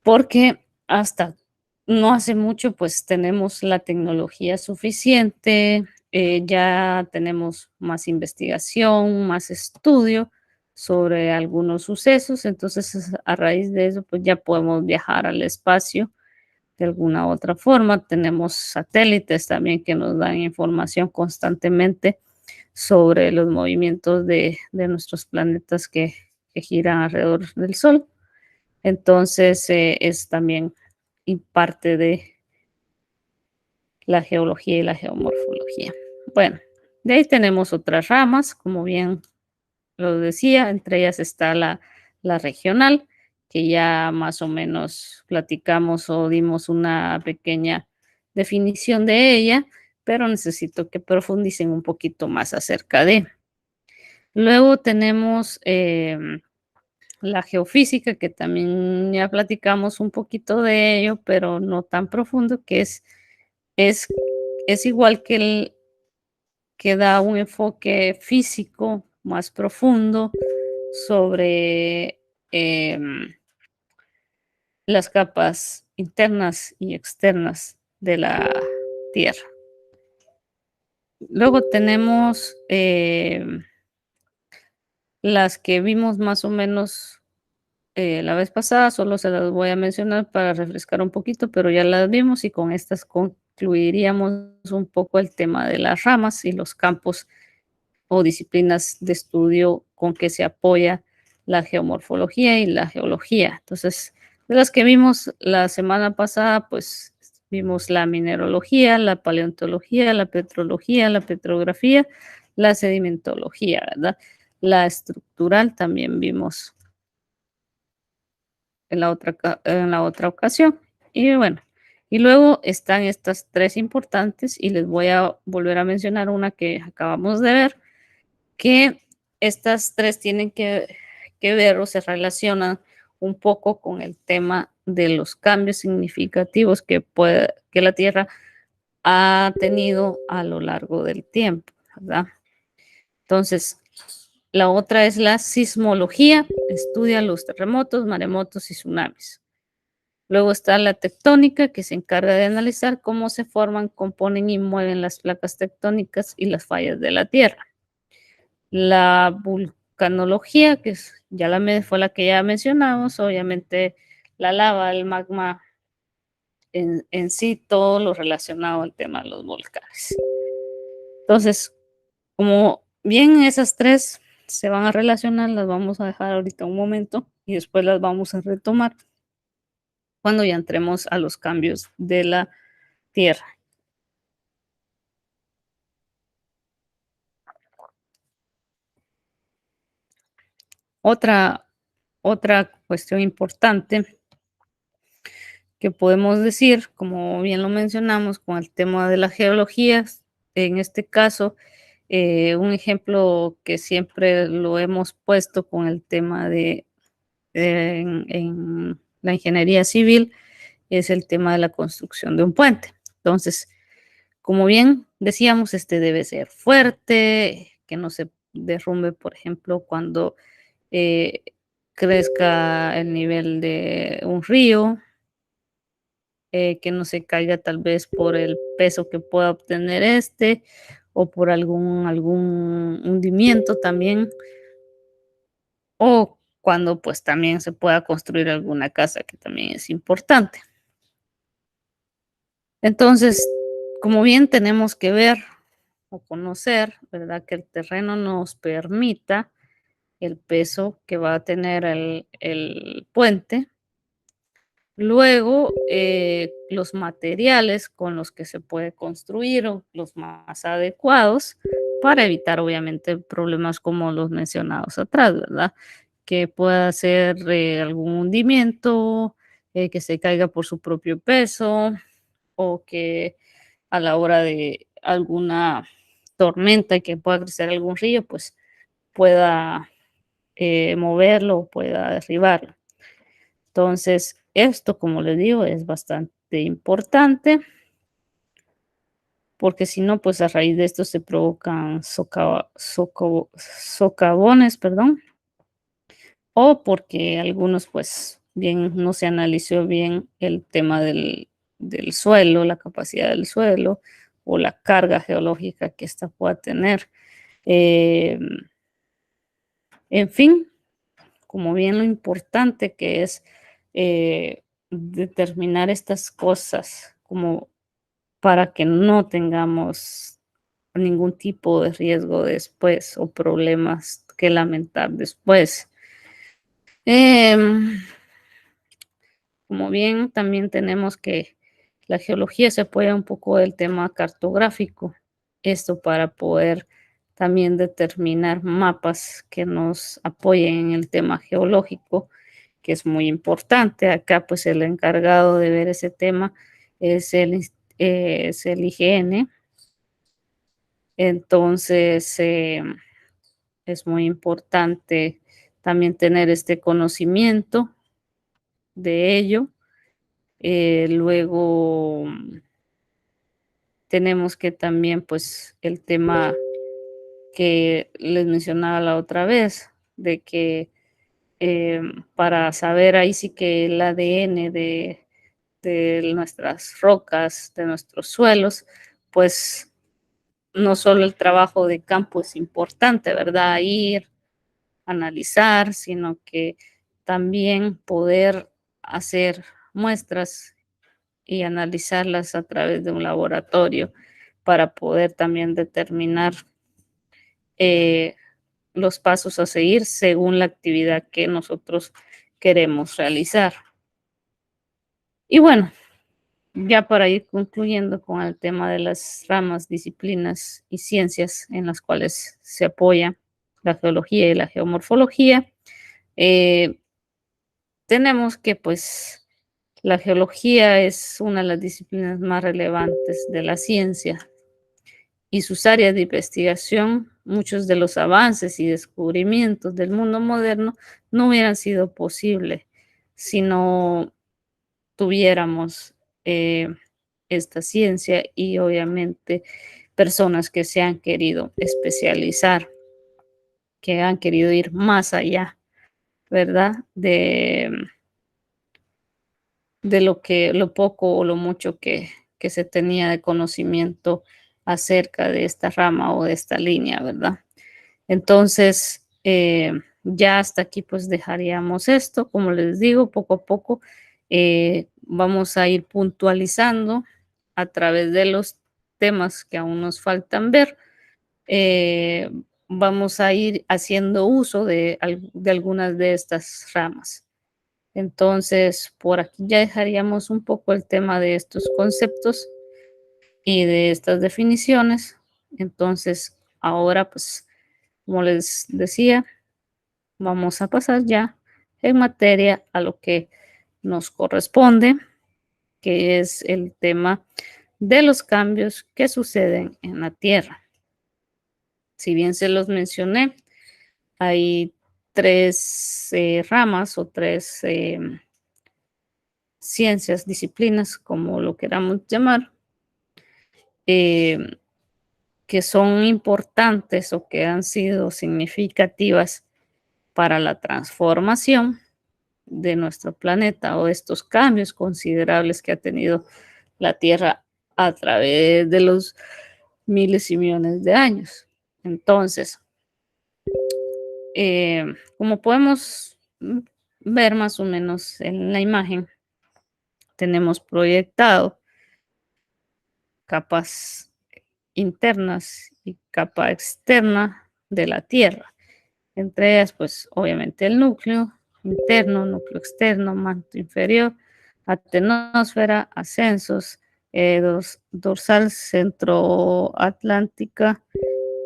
porque hasta no hace mucho pues tenemos la tecnología suficiente, ya tenemos más investigación, más estudio sobre algunos sucesos, entonces a raíz de eso pues ya podemos viajar al espacio de alguna otra forma. Tenemos satélites también que nos dan información constantemente sobre los movimientos de nuestros planetas que giran alrededor del Sol. Entonces, es también y parte de la geología y la geomorfología. Bueno, de ahí tenemos otras ramas, como bien lo decía, entre ellas está la regional, que ya más o menos platicamos o dimos una pequeña definición de ella, pero necesito que profundicen un poquito más acerca de. Luego tenemos la geofísica, que también ya platicamos un poquito de ello, pero no tan profundo, es, es igual que da un enfoque físico más profundo sobre las capas internas y externas de la Tierra. Luego tenemos las que vimos más o menos la vez pasada, solo se las voy a mencionar para refrescar un poquito, pero ya las vimos y con estas concluiríamos un poco el tema de las ramas y los campos o disciplinas de estudio con que se apoya la geomorfología y la geología. Entonces, de las que vimos la semana pasada, pues vimos la mineralogía, la paleontología, la petrología, la petrografía, la sedimentología, ¿verdad? La estructural también vimos en la otra ocasión. Y bueno, y luego están estas tres importantes y les voy a volver a mencionar una que acabamos de ver, que estas tres tienen que ver o se relacionan un poco con el tema de los cambios significativos que la Tierra ha tenido a lo largo del tiempo, ¿verdad? Entonces, la otra es la sismología, estudia los terremotos, maremotos y tsunamis. Luego está la tectónica, que se encarga de analizar cómo se forman, componen y mueven las placas tectónicas y las fallas de la Tierra. La vulcanología, fue la que ya mencionamos, obviamente la lava, el magma en sí, todo lo relacionado al tema de los volcanes. Entonces, como bien esas tres se van a relacionar, las vamos a dejar ahorita un momento y después las vamos a retomar cuando ya entremos a los cambios de la Tierra. Otra, otra cuestión importante que podemos decir, como bien lo mencionamos, con el tema de la geología, en este caso, un ejemplo que siempre lo hemos puesto con el tema en la ingeniería civil es el tema de la construcción de un puente. Entonces, como bien decíamos, este debe ser fuerte, que no se derrumbe, por ejemplo, cuando eh, crezca el nivel de un río, que no se caiga tal vez por el peso que pueda obtener este o por algún hundimiento también, o cuando pues también se pueda construir alguna casa, que también es importante. Entonces, como bien tenemos que ver o conocer, ¿verdad? Que el terreno nos permita el peso que va a tener el puente. Luego, los materiales con los que se puede construir o los más adecuados para evitar, obviamente, problemas como los mencionados atrás, ¿verdad? Que pueda ser algún hundimiento, que se caiga por su propio peso o que a la hora de alguna tormenta y que pueda crecer algún río, pues pueda moverlo o pueda derribarlo. Entonces, esto, como les digo, es bastante importante porque si no, pues a raíz de esto se provocan socavones, perdón, o porque algunos, pues, bien, no se analizó bien el tema del suelo, la capacidad del suelo o la carga geológica que ésta pueda tener. Eh, en fin, como bien lo importante que es determinar estas cosas como para que no tengamos ningún tipo de riesgo después o problemas que lamentar después. Em, Como bien también tenemos que la geología se apoya un poco del tema cartográfico, esto para poder también determinar mapas que nos apoyen en el tema geológico, que es muy importante. Acá pues el encargado de ver ese tema es el IGN, entonces es muy importante también tener este conocimiento de ello. Luego tenemos que también, pues, el tema que les mencionaba la otra vez, de que para saber ahí sí que el ADN de nuestras rocas, de nuestros suelos, pues no solo el trabajo de campo es importante, ¿verdad? Ir, analizar, sino que también poder hacer muestras y analizarlas a través de un laboratorio para poder también determinar eh, los pasos a seguir según la actividad que nosotros queremos realizar. Y bueno, ya para ir concluyendo con el tema de las ramas, disciplinas y ciencias en las cuales se apoya la geología y la geomorfología, eh, tenemos que pues la geología es una de las disciplinas más relevantes de la ciencia y sus áreas de investigación, muchos de los avances y descubrimientos del mundo moderno no hubieran sido posibles si no tuviéramos esta ciencia y obviamente personas que se han querido especializar, que han querido ir más allá, ¿verdad? De lo poco o lo mucho que se tenía de conocimiento acerca de esta rama o de esta línea, ¿verdad? Entonces, ya hasta aquí pues dejaríamos esto. Como les digo, poco a poco vamos a ir puntualizando a través de los temas que aún nos faltan ver. eh, Vamos a ir haciendo uso de algunas de estas ramas. Entonces, por aquí ya dejaríamos un poco el tema de estos conceptos y de estas definiciones. Entonces, ahora, pues, como les decía, vamos a pasar ya en materia a lo que nos corresponde, que es el tema de los cambios que suceden en la Tierra. Si bien se los mencioné, hay tres ramas o tres ciencias, disciplinas, como lo queramos llamar, eh, que son importantes o que han sido significativas para la transformación de nuestro planeta o estos cambios considerables que ha tenido la Tierra a través de los miles y millones de años. Entonces, como podemos ver más o menos en la imagen, tenemos proyectado capas internas y capa externa de la Tierra. Entre ellas, pues obviamente el núcleo interno, núcleo externo, manto inferior, atenosfera, ascensos, dorsal centroatlántica,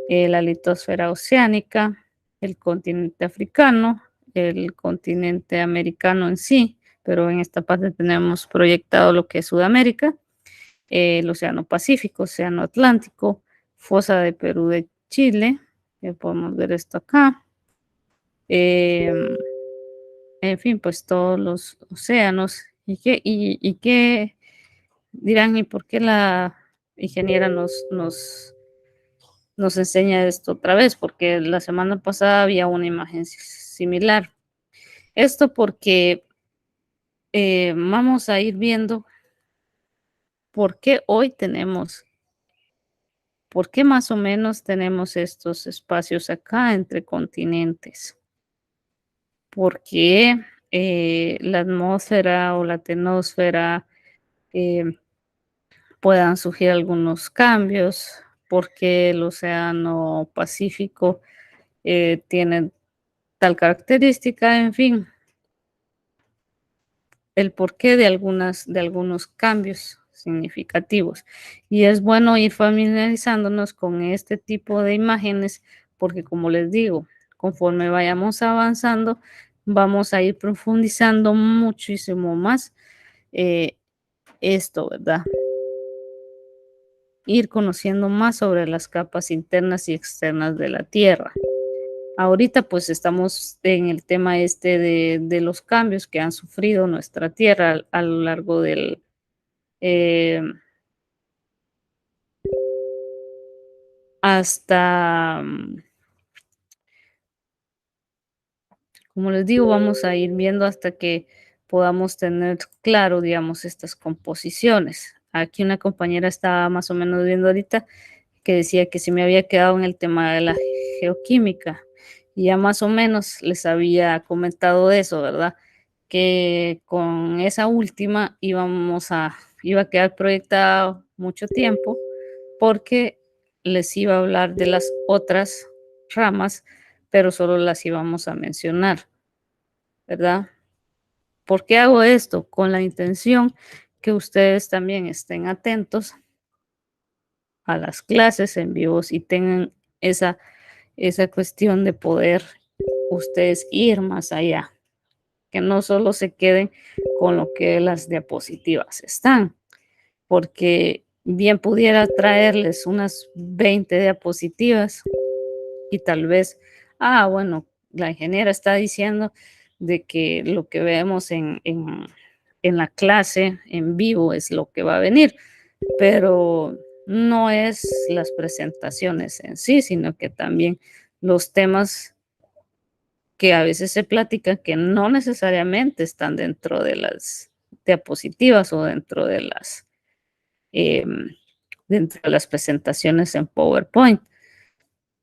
la litosfera oceánica, el continente africano, el continente americano en sí, pero en esta parte tenemos proyectado lo que es Sudamérica, el Océano Pacífico, Océano Atlántico, fosa de Perú de Chile, que podemos ver esto acá. En fin, pues todos los océanos. ¿Y qué dirán? ¿Y por qué la ingeniera nos enseña esto otra vez? Porque la semana pasada había una imagen similar. Esto porque vamos a ir viendo por qué hoy tenemos, por qué más o menos tenemos estos espacios acá entre continentes. ¿Por qué la atmósfera o la tenosfera eh, puedan surgir algunos cambios? ¿Por qué el océano Pacífico tiene tal característica? En fin, el porqué de algunos cambios significativos. Y es bueno ir familiarizándonos con este tipo de imágenes porque, como les digo, conforme vayamos avanzando, vamos a ir profundizando muchísimo más eh, esto, ¿verdad? Ir conociendo más sobre las capas internas y externas de la Tierra. Ahorita pues estamos en el tema este de los cambios que han sufrido nuestra Tierra a lo largo del, eh, hasta, como les digo, vamos a ir viendo hasta que podamos tener claro, digamos, estas composiciones. Aquí una compañera estaba más o menos viendo ahorita que decía que se me había quedado en el tema de la geoquímica y ya más o menos les había comentado eso, ¿verdad? Que con esa última iba a quedar proyectada mucho tiempo porque les iba a hablar de las otras ramas, pero solo las íbamos a mencionar, ¿verdad? ¿Por qué hago esto? Con la intención que ustedes también estén atentos a las clases en vivos y tengan esa cuestión de poder ustedes ir más allá, que no solo se queden con lo que las diapositivas están, porque bien pudiera traerles unas 20 diapositivas y tal vez, bueno, la ingeniera está diciendo de que lo que vemos en la clase en vivo es lo que va a venir, pero no es las presentaciones en sí, sino que también los temas que a veces se platican que no necesariamente están dentro de las diapositivas o em, dentro de las presentaciones en PowerPoint.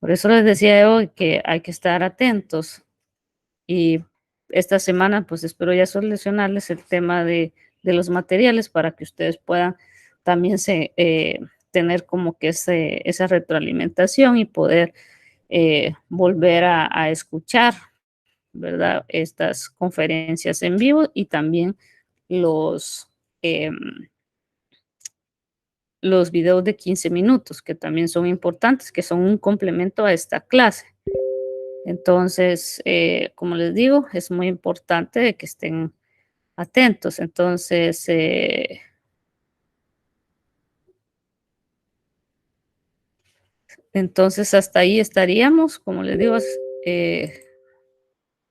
Por eso les decía hoy que hay que estar atentos y esta semana pues espero ya solucionarles el tema de los materiales para que ustedes puedan también tener como que esa retroalimentación y poder volver a escuchar, ¿verdad? Estas conferencias en vivo y también los, em, los videos de 15 minutos, que también son importantes, que son un complemento a esta clase. Entonces, como les digo, es muy importante de que estén atentos. Entonces hasta ahí estaríamos. Como les digo,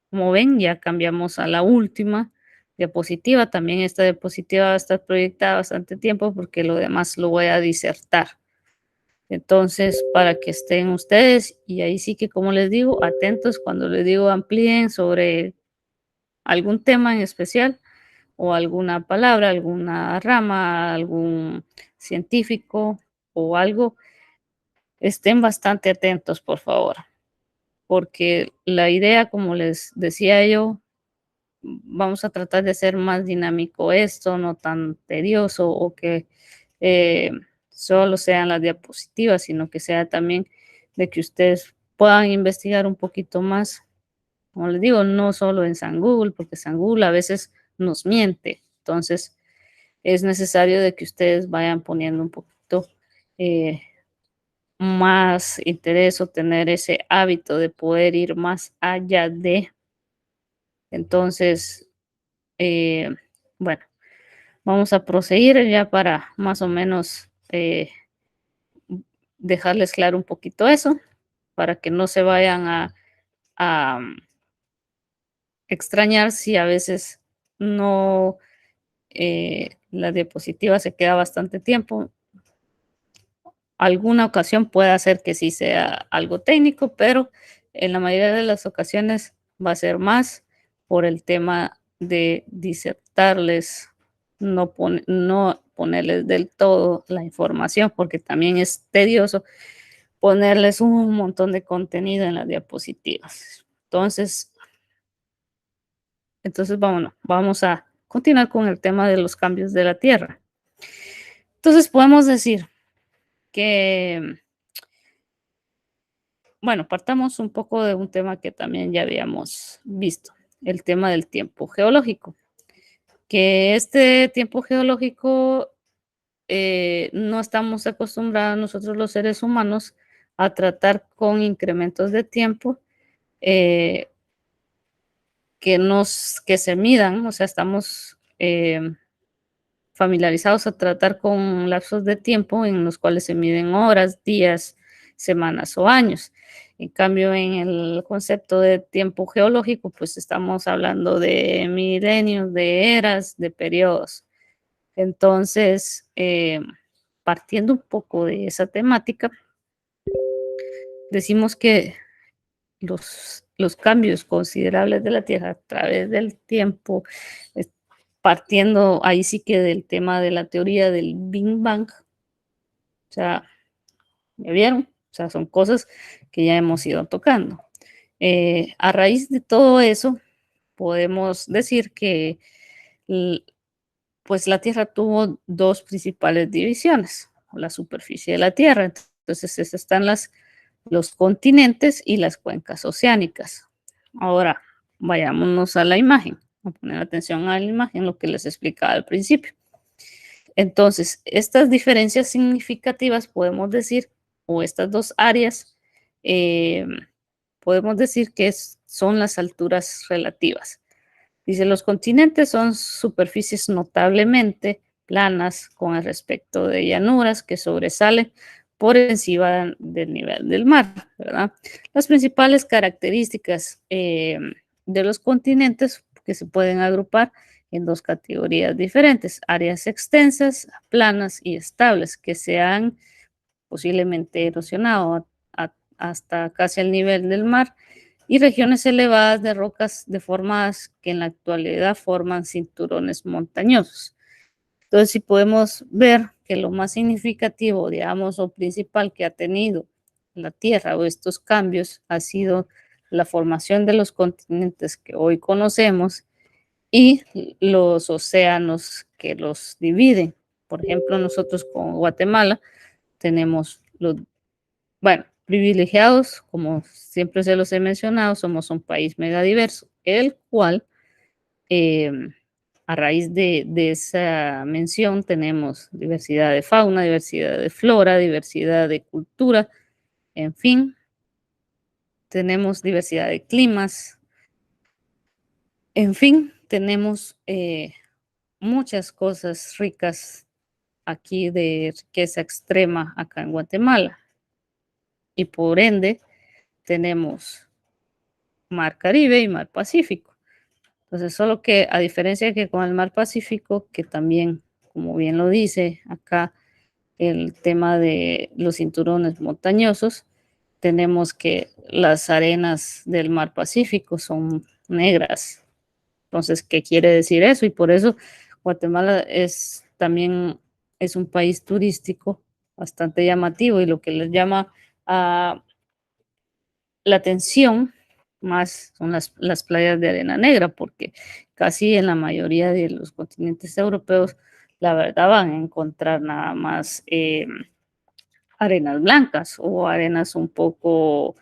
como ven, ya cambiamos a la última diapositiva. También esta diapositiva va a estar proyectada bastante tiempo porque lo demás lo voy a disertar. Entonces, para que estén ustedes, y ahí sí que, como les digo, atentos cuando les digo amplíen sobre algún tema en especial o alguna palabra, alguna rama, algún científico o algo, estén bastante atentos, por favor, porque la idea, como les decía yo, vamos a tratar de hacer más dinámico esto, no tan tedioso o que eh, solo sean las diapositivas, sino que sea también de que ustedes puedan investigar un poquito más. Como les digo, no solo en San Google, porque San Google a veces nos miente. Entonces, es necesario de que ustedes vayan poniendo un poquito eh, más interés o tener ese hábito de poder ir más allá de. Entonces, eh, bueno, vamos a proseguir ya para más o menos dejarles claro un poquito eso, para que no se vayan a extrañar si a veces no la diapositiva se queda bastante tiempo. Alguna ocasión puede hacer que sí sea algo técnico, pero en la mayoría de las ocasiones va a ser más por el tema de disertarles, no ponerles del todo la información, porque también es tedioso ponerles un montón de contenido en las diapositivas. Entonces vamos a continuar con el tema de los cambios de la Tierra. Entonces podemos decir que, bueno, partamos un poco de un tema que también ya habíamos visto, el tema del tiempo geológico, que este tiempo geológico no estamos acostumbrados nosotros los seres humanos a tratar con incrementos de tiempo eh, que se midan, o sea, estamos familiarizados a tratar con lapsos de tiempo en los cuales se miden horas, días, semanas o años. En cambio, en el concepto de tiempo geológico, pues estamos hablando de milenios, de eras, de periodos. Entonces, partiendo un poco de esa temática, decimos que los cambios considerables de la Tierra a través del tiempo, partiendo ahí sí que del tema de la teoría del Big Bang, o sea, ¿me vieron? O sea, son cosas que ya hemos ido tocando. A raíz de todo eso, podemos decir que pues la Tierra tuvo dos principales divisiones, la superficie de la Tierra. Entonces, esas están las los continentes y las cuencas oceánicas. Ahora, vayámonos a la imagen, a poner atención a la imagen, lo que les explicaba al principio. Entonces, estas diferencias significativas podemos decir, o estas dos áreas, podemos decir que son las alturas relativas. Dice, los continentes son superficies notablemente planas con respecto de llanuras que sobresalen por encima del nivel del mar, ¿verdad? Las principales características de los continentes que se pueden agrupar en dos categorías diferentes, áreas extensas, planas y estables, que se han posiblemente erosionado hasta casi el nivel del mar, y regiones elevadas de rocas deformadas que en la actualidad forman cinturones montañosos. Entonces, si podemos ver que lo más significativo, digamos, o principal que ha tenido la Tierra o estos cambios ha sido la formación de los continentes que hoy conocemos y los océanos que los dividen. Por ejemplo, nosotros con Guatemala tenemos los, bueno, privilegiados, como siempre se los he mencionado, somos un país megadiverso, el cual, eh, a raíz de esa mención, tenemos diversidad de fauna, diversidad de flora, diversidad de cultura, en fin, tenemos diversidad de climas, en fin, tenemos muchas cosas ricas aquí de riqueza extrema acá en Guatemala. Y por ende, tenemos Mar Caribe y Mar Pacífico. Entonces, solo que a diferencia que con el Mar Pacífico, que también, como bien lo dice acá, el tema de los cinturones montañosos, tenemos que las arenas del Mar Pacífico son negras. Entonces, ¿qué quiere decir eso? Y por eso Guatemala también es un país turístico bastante llamativo, y lo que les llama a la atención más son las playas de arena negra, porque casi en la mayoría de los continentes europeos, la verdad, van a encontrar nada más arenas blancas o arenas un poco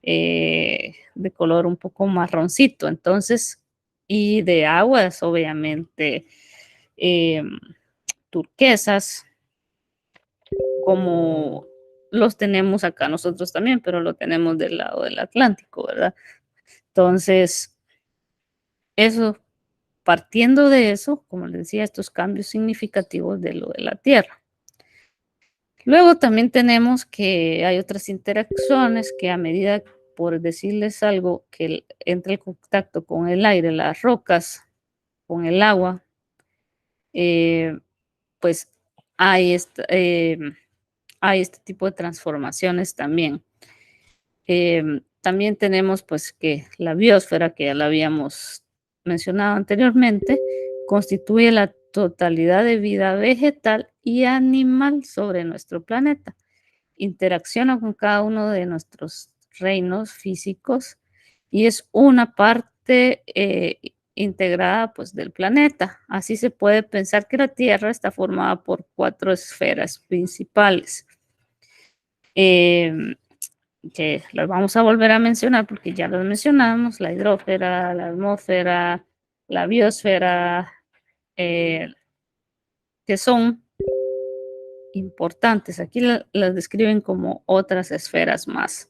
de color un poco marroncito. Entonces, y de aguas, obviamente, eh, turquesas, como los tenemos acá nosotros también, pero lo tenemos del lado del Atlántico, ¿verdad? Entonces, eso, partiendo de eso, como les decía, estos cambios significativos de lo de la Tierra. Luego también tenemos que hay otras interacciones que a medida, por decirles algo, que entra en contacto con el aire, las rocas, con el agua, eh, pues hay, hay este tipo de transformaciones también. También tenemos pues que la biosfera, que ya la habíamos mencionado anteriormente, constituye la totalidad de vida vegetal y animal sobre nuestro planeta. Interacciona con cada uno de nuestros reinos físicos y es una parte integrada pues del planeta. Así se puede pensar que la Tierra está formada por 4 esferas principales. Que las vamos a volver a mencionar porque ya las mencionamos: la hidrosfera, la atmósfera, la biosfera, eh, que son importantes. Aquí las describen como otras esferas más,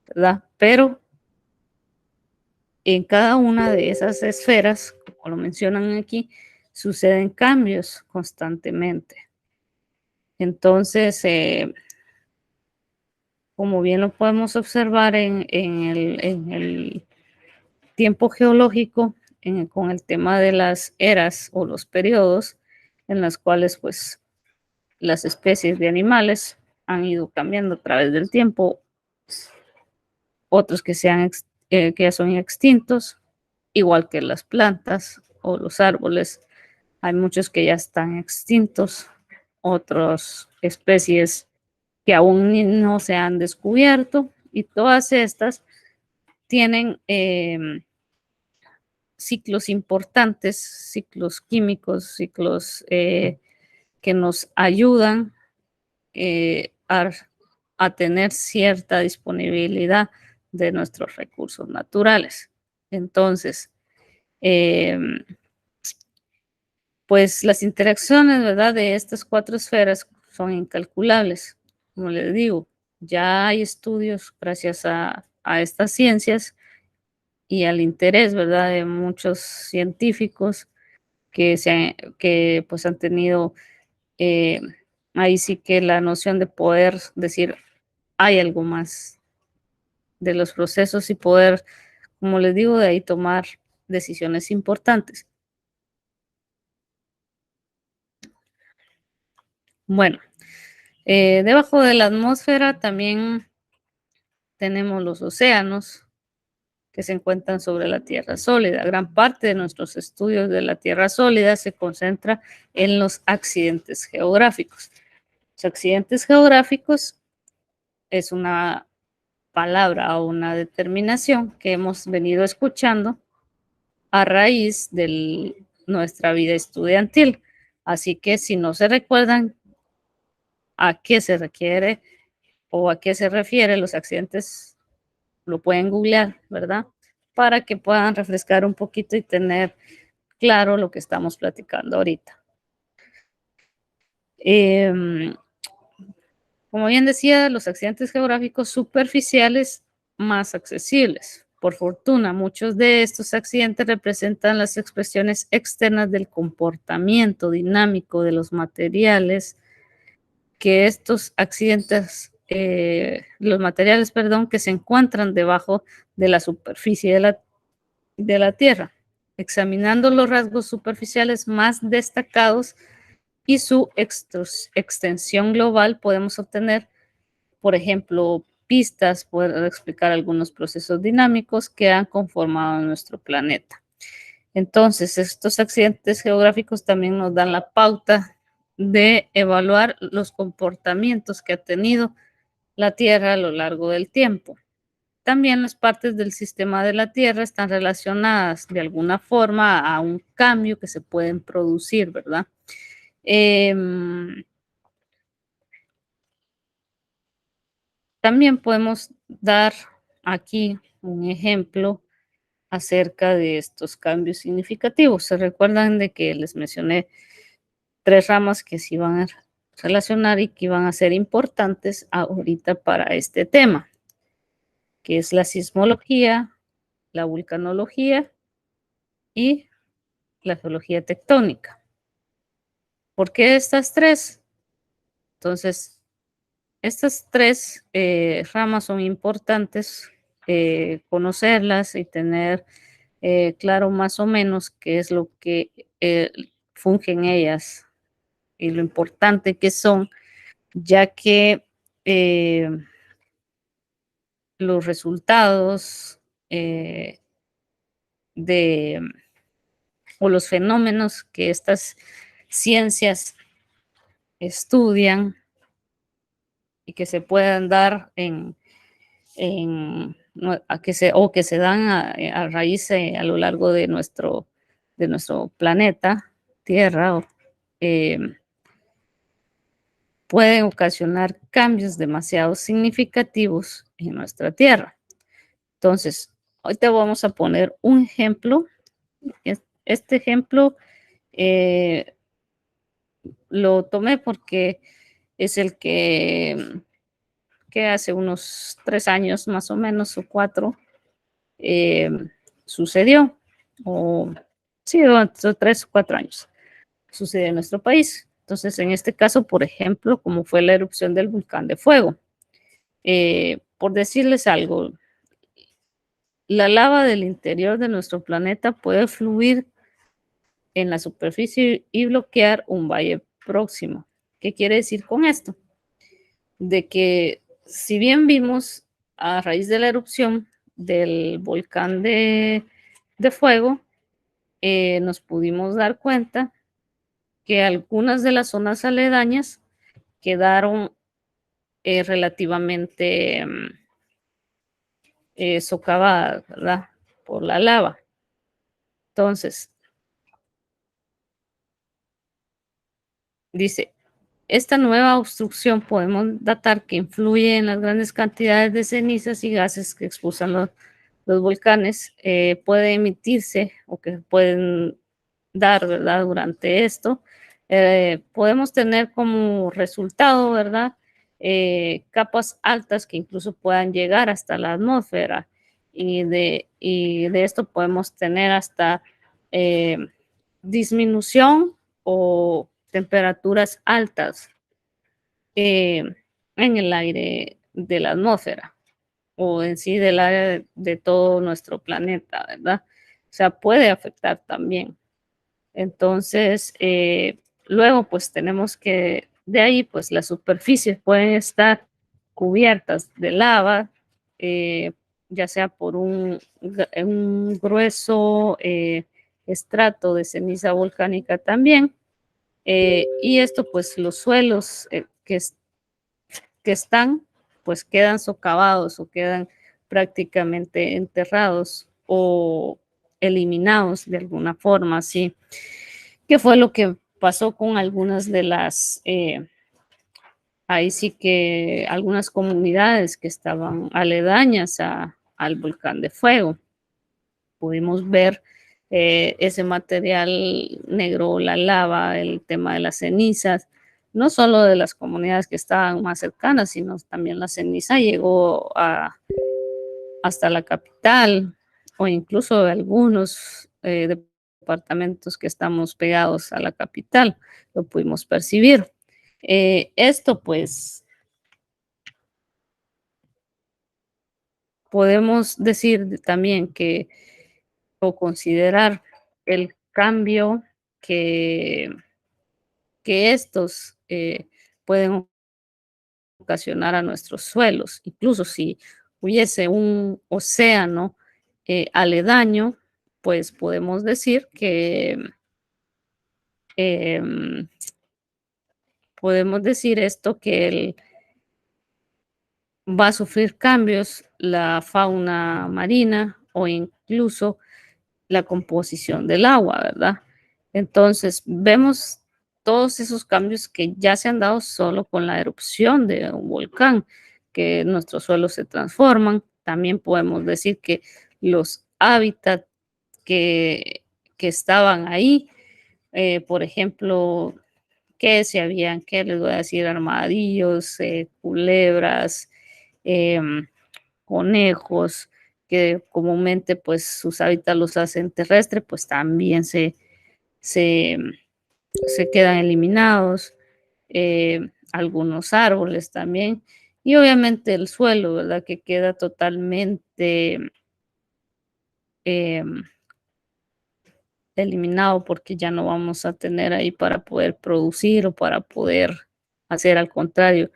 ¿verdad? Pero en cada una de esas esferas, como lo mencionan aquí, suceden cambios constantemente. Entonces, como bien lo podemos observar en el tiempo geológico, con el tema de las eras o los periodos en las cuales pues las especies de animales han ido cambiando a través del tiempo, otros que ya son extintos, igual que las plantas o los árboles. Hay muchos que ya están extintos, otras especies que aún no se han descubierto, y todas estas tienen ciclos importantes, ciclos químicos, ciclos que nos ayudan a a tener cierta disponibilidad de nuestros recursos naturales. Entonces, em, pues las interacciones, ¿verdad?, de estas 4 esferas son incalculables. Como les digo, ya hay estudios gracias a estas ciencias y al interés, ¿verdad?, de muchos científicos que pues han tenido, eh, ahí sí que la noción de poder decir: "Hay algo más", de los procesos y poder, como les digo, de ahí tomar decisiones importantes. Bueno, debajo de la atmósfera también tenemos los océanos que se encuentran sobre la Tierra sólida. Gran parte de nuestros estudios de la Tierra sólida se concentra en los accidentes geográficos. Los accidentes geográficos es una palabra o una determinación que hemos venido escuchando a raíz de nuestra vida estudiantil. Así que si no se recuerdan a qué se requiere o a qué se refiere los accidentes, lo pueden googlear, ¿verdad? Para que puedan refrescar un poquito y tener claro lo que estamos platicando ahorita. Em, Como bien decía, los accidentes geográficos superficiales más accesibles. Por fortuna, muchos de estos accidentes representan las expresiones externas del comportamiento dinámico de los materiales que estos accidentes, los materiales, perdón, que se encuentran debajo de la superficie de la Tierra. Examinando los rasgos superficiales más destacados y su extensión global, podemos obtener, por ejemplo, pistas, poder explicar algunos procesos dinámicos que han conformado nuestro planeta. Entonces, estos accidentes geográficos también nos dan la pauta de evaluar los comportamientos que ha tenido la Tierra a lo largo del tiempo. También las partes del sistema de la Tierra están relacionadas de alguna forma a un cambio que se pueden producir, ¿verdad? Em, También podemos dar aquí un ejemplo acerca de estos cambios significativos. ¿Se recuerdan de que les mencioné 3 ramas que se iban a relacionar y que iban a ser importantes ahorita para este tema, que es la sismología, la vulcanología y la geología tectónica? ¿Por qué estas 3? Entonces, estas 3 ramas son importantes, conocerlas y tener claro más o menos qué es lo que fungen ellas y lo importante que son, ya que eh, los resultados eh, de o los fenómenos que estas ciencias estudian y que se puedan dar que se dan a raíz a lo largo de nuestro planeta Tierra, eh, pueden ocasionar cambios demasiado significativos en nuestra Tierra. Entonces, hoy te vamos a poner un ejemplo. Este ejemplo eh, lo tomé porque es el que hace unos 3 años más o menos o 4 eh, sucedió, o sí, 3 o 4 años sucedió en nuestro país. Entonces, en este caso, por ejemplo, como fue la erupción del volcán de fuego. Por decirles algo, la lava del interior de nuestro planeta puede fluir en la superficie y bloquear un valle próximo. ¿Qué quiere decir con esto? De que si bien vimos a raíz de la erupción del volcán de fuego, nos pudimos dar cuenta que algunas de las zonas aledañas quedaron relativamente socavadas, ¿verdad? Por la lava. Entonces, dice, esta nueva obstrucción podemos datar que influye en las grandes cantidades de cenizas y gases que expulsan los volcanes, puede emitirse o que pueden dar, ¿verdad? Durante esto, podemos tener como resultado, ¿verdad? Capas altas que incluso puedan llegar hasta la atmósfera y de esto podemos tener hasta eh, disminución o temperaturas altas eh, en el aire de la atmósfera o en sí del área de todo nuestro planeta, ¿verdad? O sea, puede afectar también. Entonces, luego pues tenemos que, de ahí pues las superficies pueden estar cubiertas de lava, eh, ya sea por un grueso estrato de ceniza volcánica también. Y esto pues los suelos que están pues quedan socavados o quedan prácticamente enterrados o eliminados de alguna forma, ¿sí? ¿Qué fue lo que pasó con algunas de las, ahí sí que algunas comunidades que estaban aledañas al volcán de fuego? Pudimos ver ese material negro, la lava, el tema de las cenizas, no solo de las comunidades que estaban más cercanas, sino también la ceniza llegó hasta la capital o incluso de algunos departamentos que estamos pegados a la capital, lo pudimos percibir. Esto pues podemos decir también que o considerar el cambio que, que estos pueden ocasionar a nuestros suelos. Incluso si hubiese un océano aledaño, pues podemos decir que em, podemos decir esto que él va a sufrir cambios la fauna marina o incluso la composición del agua, ¿verdad? Entonces, vemos todos esos cambios que ya se han dado solo con la erupción de un volcán, que nuestros suelos se transforman. También podemos decir que los hábitats que, que estaban ahí, por ejemplo, que si habían, que les voy a decir, armadillos, culebras, em, conejos, que comúnmente pues sus hábitats los hacen terrestres, pues también se, se quedan eliminados, algunos árboles también, y obviamente el suelo, ¿verdad? Que queda totalmente eh, eliminado porque ya no vamos a tener ahí para poder producir o para poder hacer al contrario.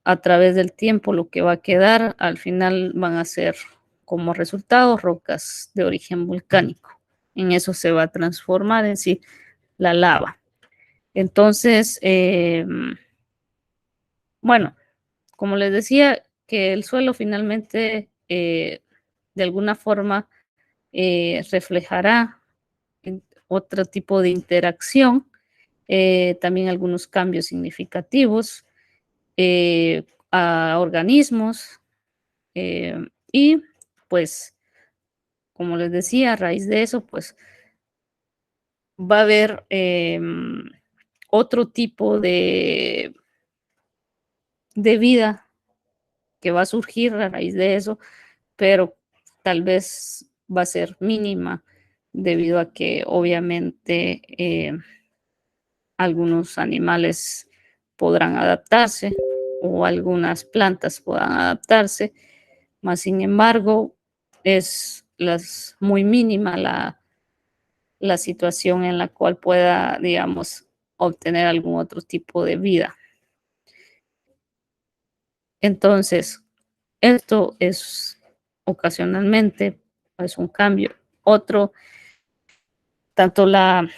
A través del tiempo lo que va a quedar al final van a ser como resultado rocas de origen volcánico. En eso se va a transformar en sí la lava. Entonces, bueno, como les decía, que el suelo finalmente de alguna forma reflejará otro tipo de interacción, también algunos cambios significativos a organismos y pues, como les decía, a raíz de eso, pues va a haber otro tipo de vida que va a surgir a raíz de eso, pero tal vez va a ser mínima debido a que obviamente algunos animales podrán adaptarse o algunas plantas puedan adaptarse, más sin embargo es muy mínima la situación en la cual pueda, digamos, obtener algún otro tipo de vida. Entonces, esto es ocasionalmente, es un cambio. Otro, tanto la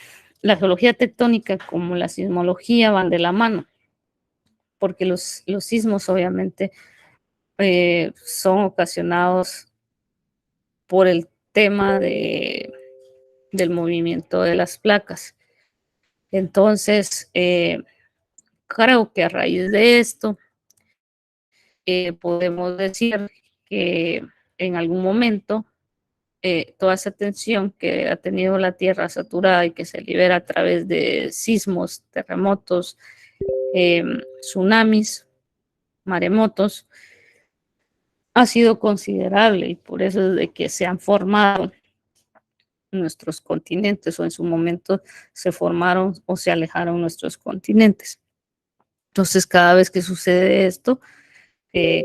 geología tectónica como la sismología van de la mano, porque los sismos obviamente son ocasionados por el tema del movimiento de las placas. Entonces, creo que a raíz de esto podemos decir que en algún momento toda esa tensión que ha tenido la Tierra saturada y que se libera a través de sismos, terremotos, tsunamis, maremotos, ha sido considerable y por eso es de que se han formado nuestros continentes o en su momento se formaron o se alejaron nuestros continentes. Entonces, cada vez que sucede esto,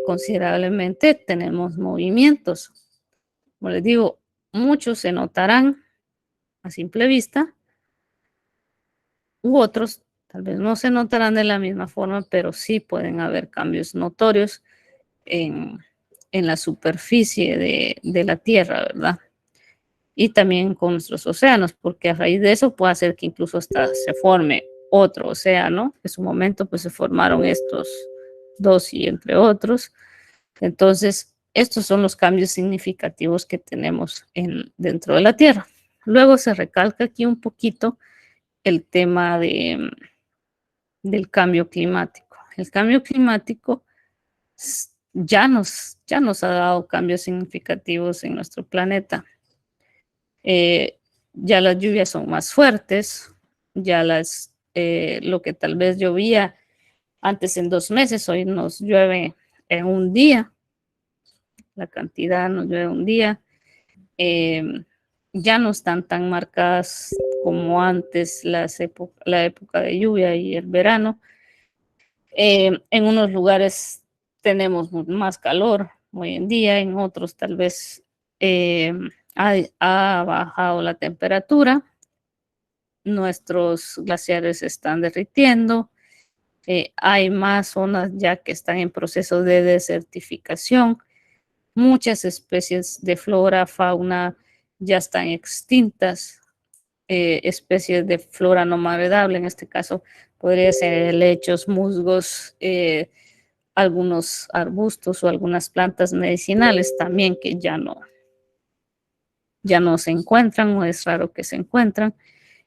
considerablemente tenemos movimientos. Como les digo, muchos se notarán a simple vista u otros tal vez no se notarán de la misma forma, pero sí pueden haber cambios notorios en, en la superficie de la Tierra, ¿verdad? Y también con nuestros océanos, porque a raíz de eso puede hacer que incluso hasta se forme otro océano. En su momento pues se formaron estos dos y entre otros. Entonces, estos son los cambios significativos que tenemos dentro de la Tierra. Luego se recalca aquí un poquito el tema del cambio climático. El cambio climático ya nos ha dado cambios significativos en nuestro planeta. Ya las lluvias son más fuertes, ya lo que tal vez llovía antes en 2 meses, hoy nos llueve en un día, la cantidad nos llueve un día. Ya no están tan marcadas como antes la época de lluvia y el verano. En unos lugares tenemos más calor hoy en día, en otros tal vez ha bajado la temperatura, nuestros glaciares se están derritiendo, hay más zonas ya que están en proceso de desertificación, muchas especies de flora, fauna ya están extintas, especies de flora no maredable, en este caso podría ser helechos, musgos, algunos arbustos o algunas plantas medicinales también que ya no se encuentran o es raro que se encuentran.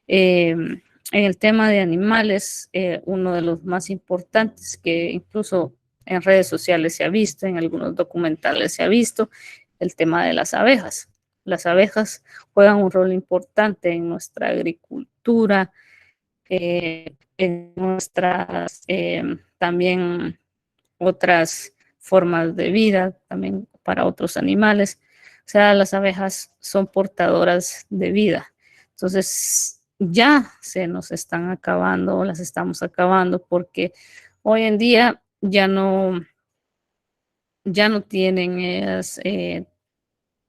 En el tema de animales, uno de los más importantes que incluso en redes sociales se ha visto, en algunos documentales se ha visto, el tema de las abejas. Las abejas juegan un rol importante en nuestra agricultura, en nuestras también otras formas de vida, también para otros animales. O sea, las abejas son portadoras de vida. Entonces, ya se nos están acabando, las estamos acabando, porque hoy en día ya no tienen esas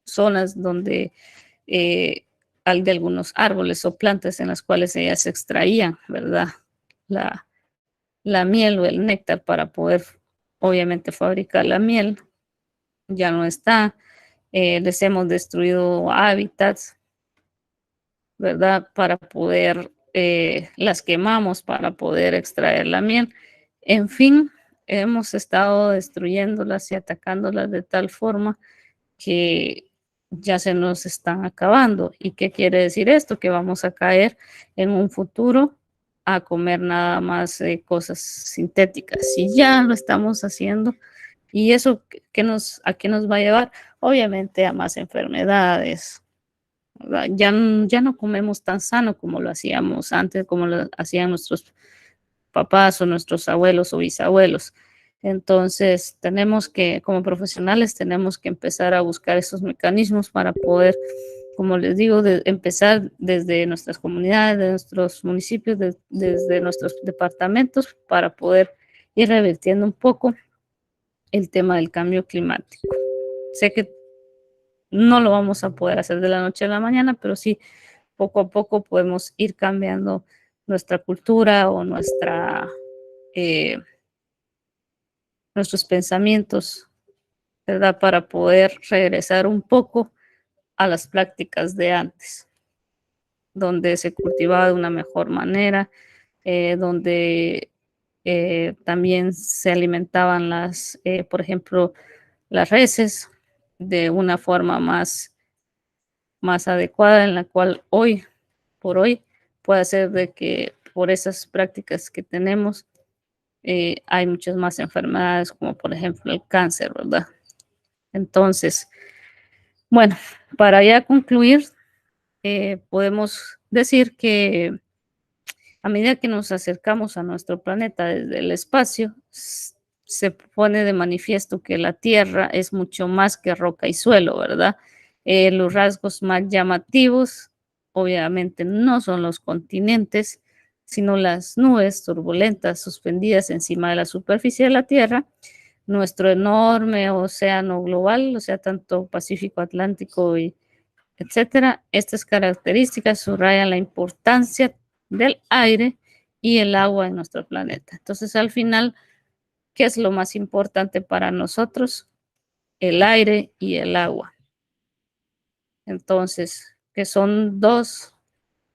zonas donde de algunos árboles o plantas en las cuales ellas extraían, ¿verdad? La, la miel o el néctar para poder, obviamente, fabricar la miel, ya no está. Les hemos destruido hábitats, ¿verdad? Para poder, las quemamos para poder extraer la miel. En fin, hemos estado destruyéndolas y atacándolas de tal forma que ya se nos están acabando. ¿Y qué quiere decir esto? Que vamos a caer en un futuro a comer nada más cosas sintéticas. Y ya lo estamos haciendo. ¿Y eso a qué nos va a llevar? Obviamente a más enfermedades. Ya no comemos tan sano como lo hacíamos antes, como lo hacían nuestros papás o nuestros abuelos o bisabuelos. Entonces, como profesionales, tenemos que empezar a buscar esos mecanismos para poder, como les digo, empezar desde nuestras comunidades, de nuestros municipios, desde nuestros departamentos, para poder ir revirtiendo un poco el tema del cambio climático. Sé que no lo vamos a poder hacer de la noche a la mañana, pero sí, poco a poco podemos ir cambiando nuestra cultura o nuestros pensamientos, ¿verdad? Para poder regresar un poco a las prácticas de antes, donde se cultivaba de una mejor manera, donde también se alimentaban por ejemplo, las reses de una forma más adecuada, en la cual por hoy puede ser de que por esas prácticas que tenemos hay muchas más enfermedades, como por ejemplo el cáncer, ¿verdad? Entonces, bueno, para ya concluir, podemos decir que a medida que nos acercamos a nuestro planeta desde el espacio, se pone de manifiesto que la Tierra es mucho más que roca y suelo, ¿verdad? Los rasgos más llamativos, obviamente, no son los continentes, sino las nubes turbulentas suspendidas encima de la superficie de la Tierra, nuestro enorme océano global, o sea, tanto Pacífico, Atlántico y etcétera. Estas características subrayan la importancia del aire y el agua en nuestro planeta. Entonces, al final, ¿qué es lo más importante para nosotros? El aire y el agua. Entonces, que son dos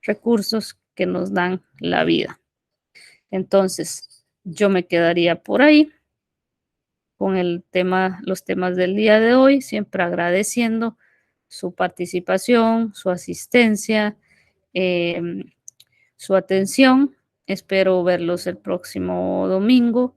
recursos que nos dan la vida. Entonces, yo me quedaría por ahí con los temas del día de hoy, siempre agradeciendo su participación, su asistencia, eh, su atención. Espero verlos el próximo domingo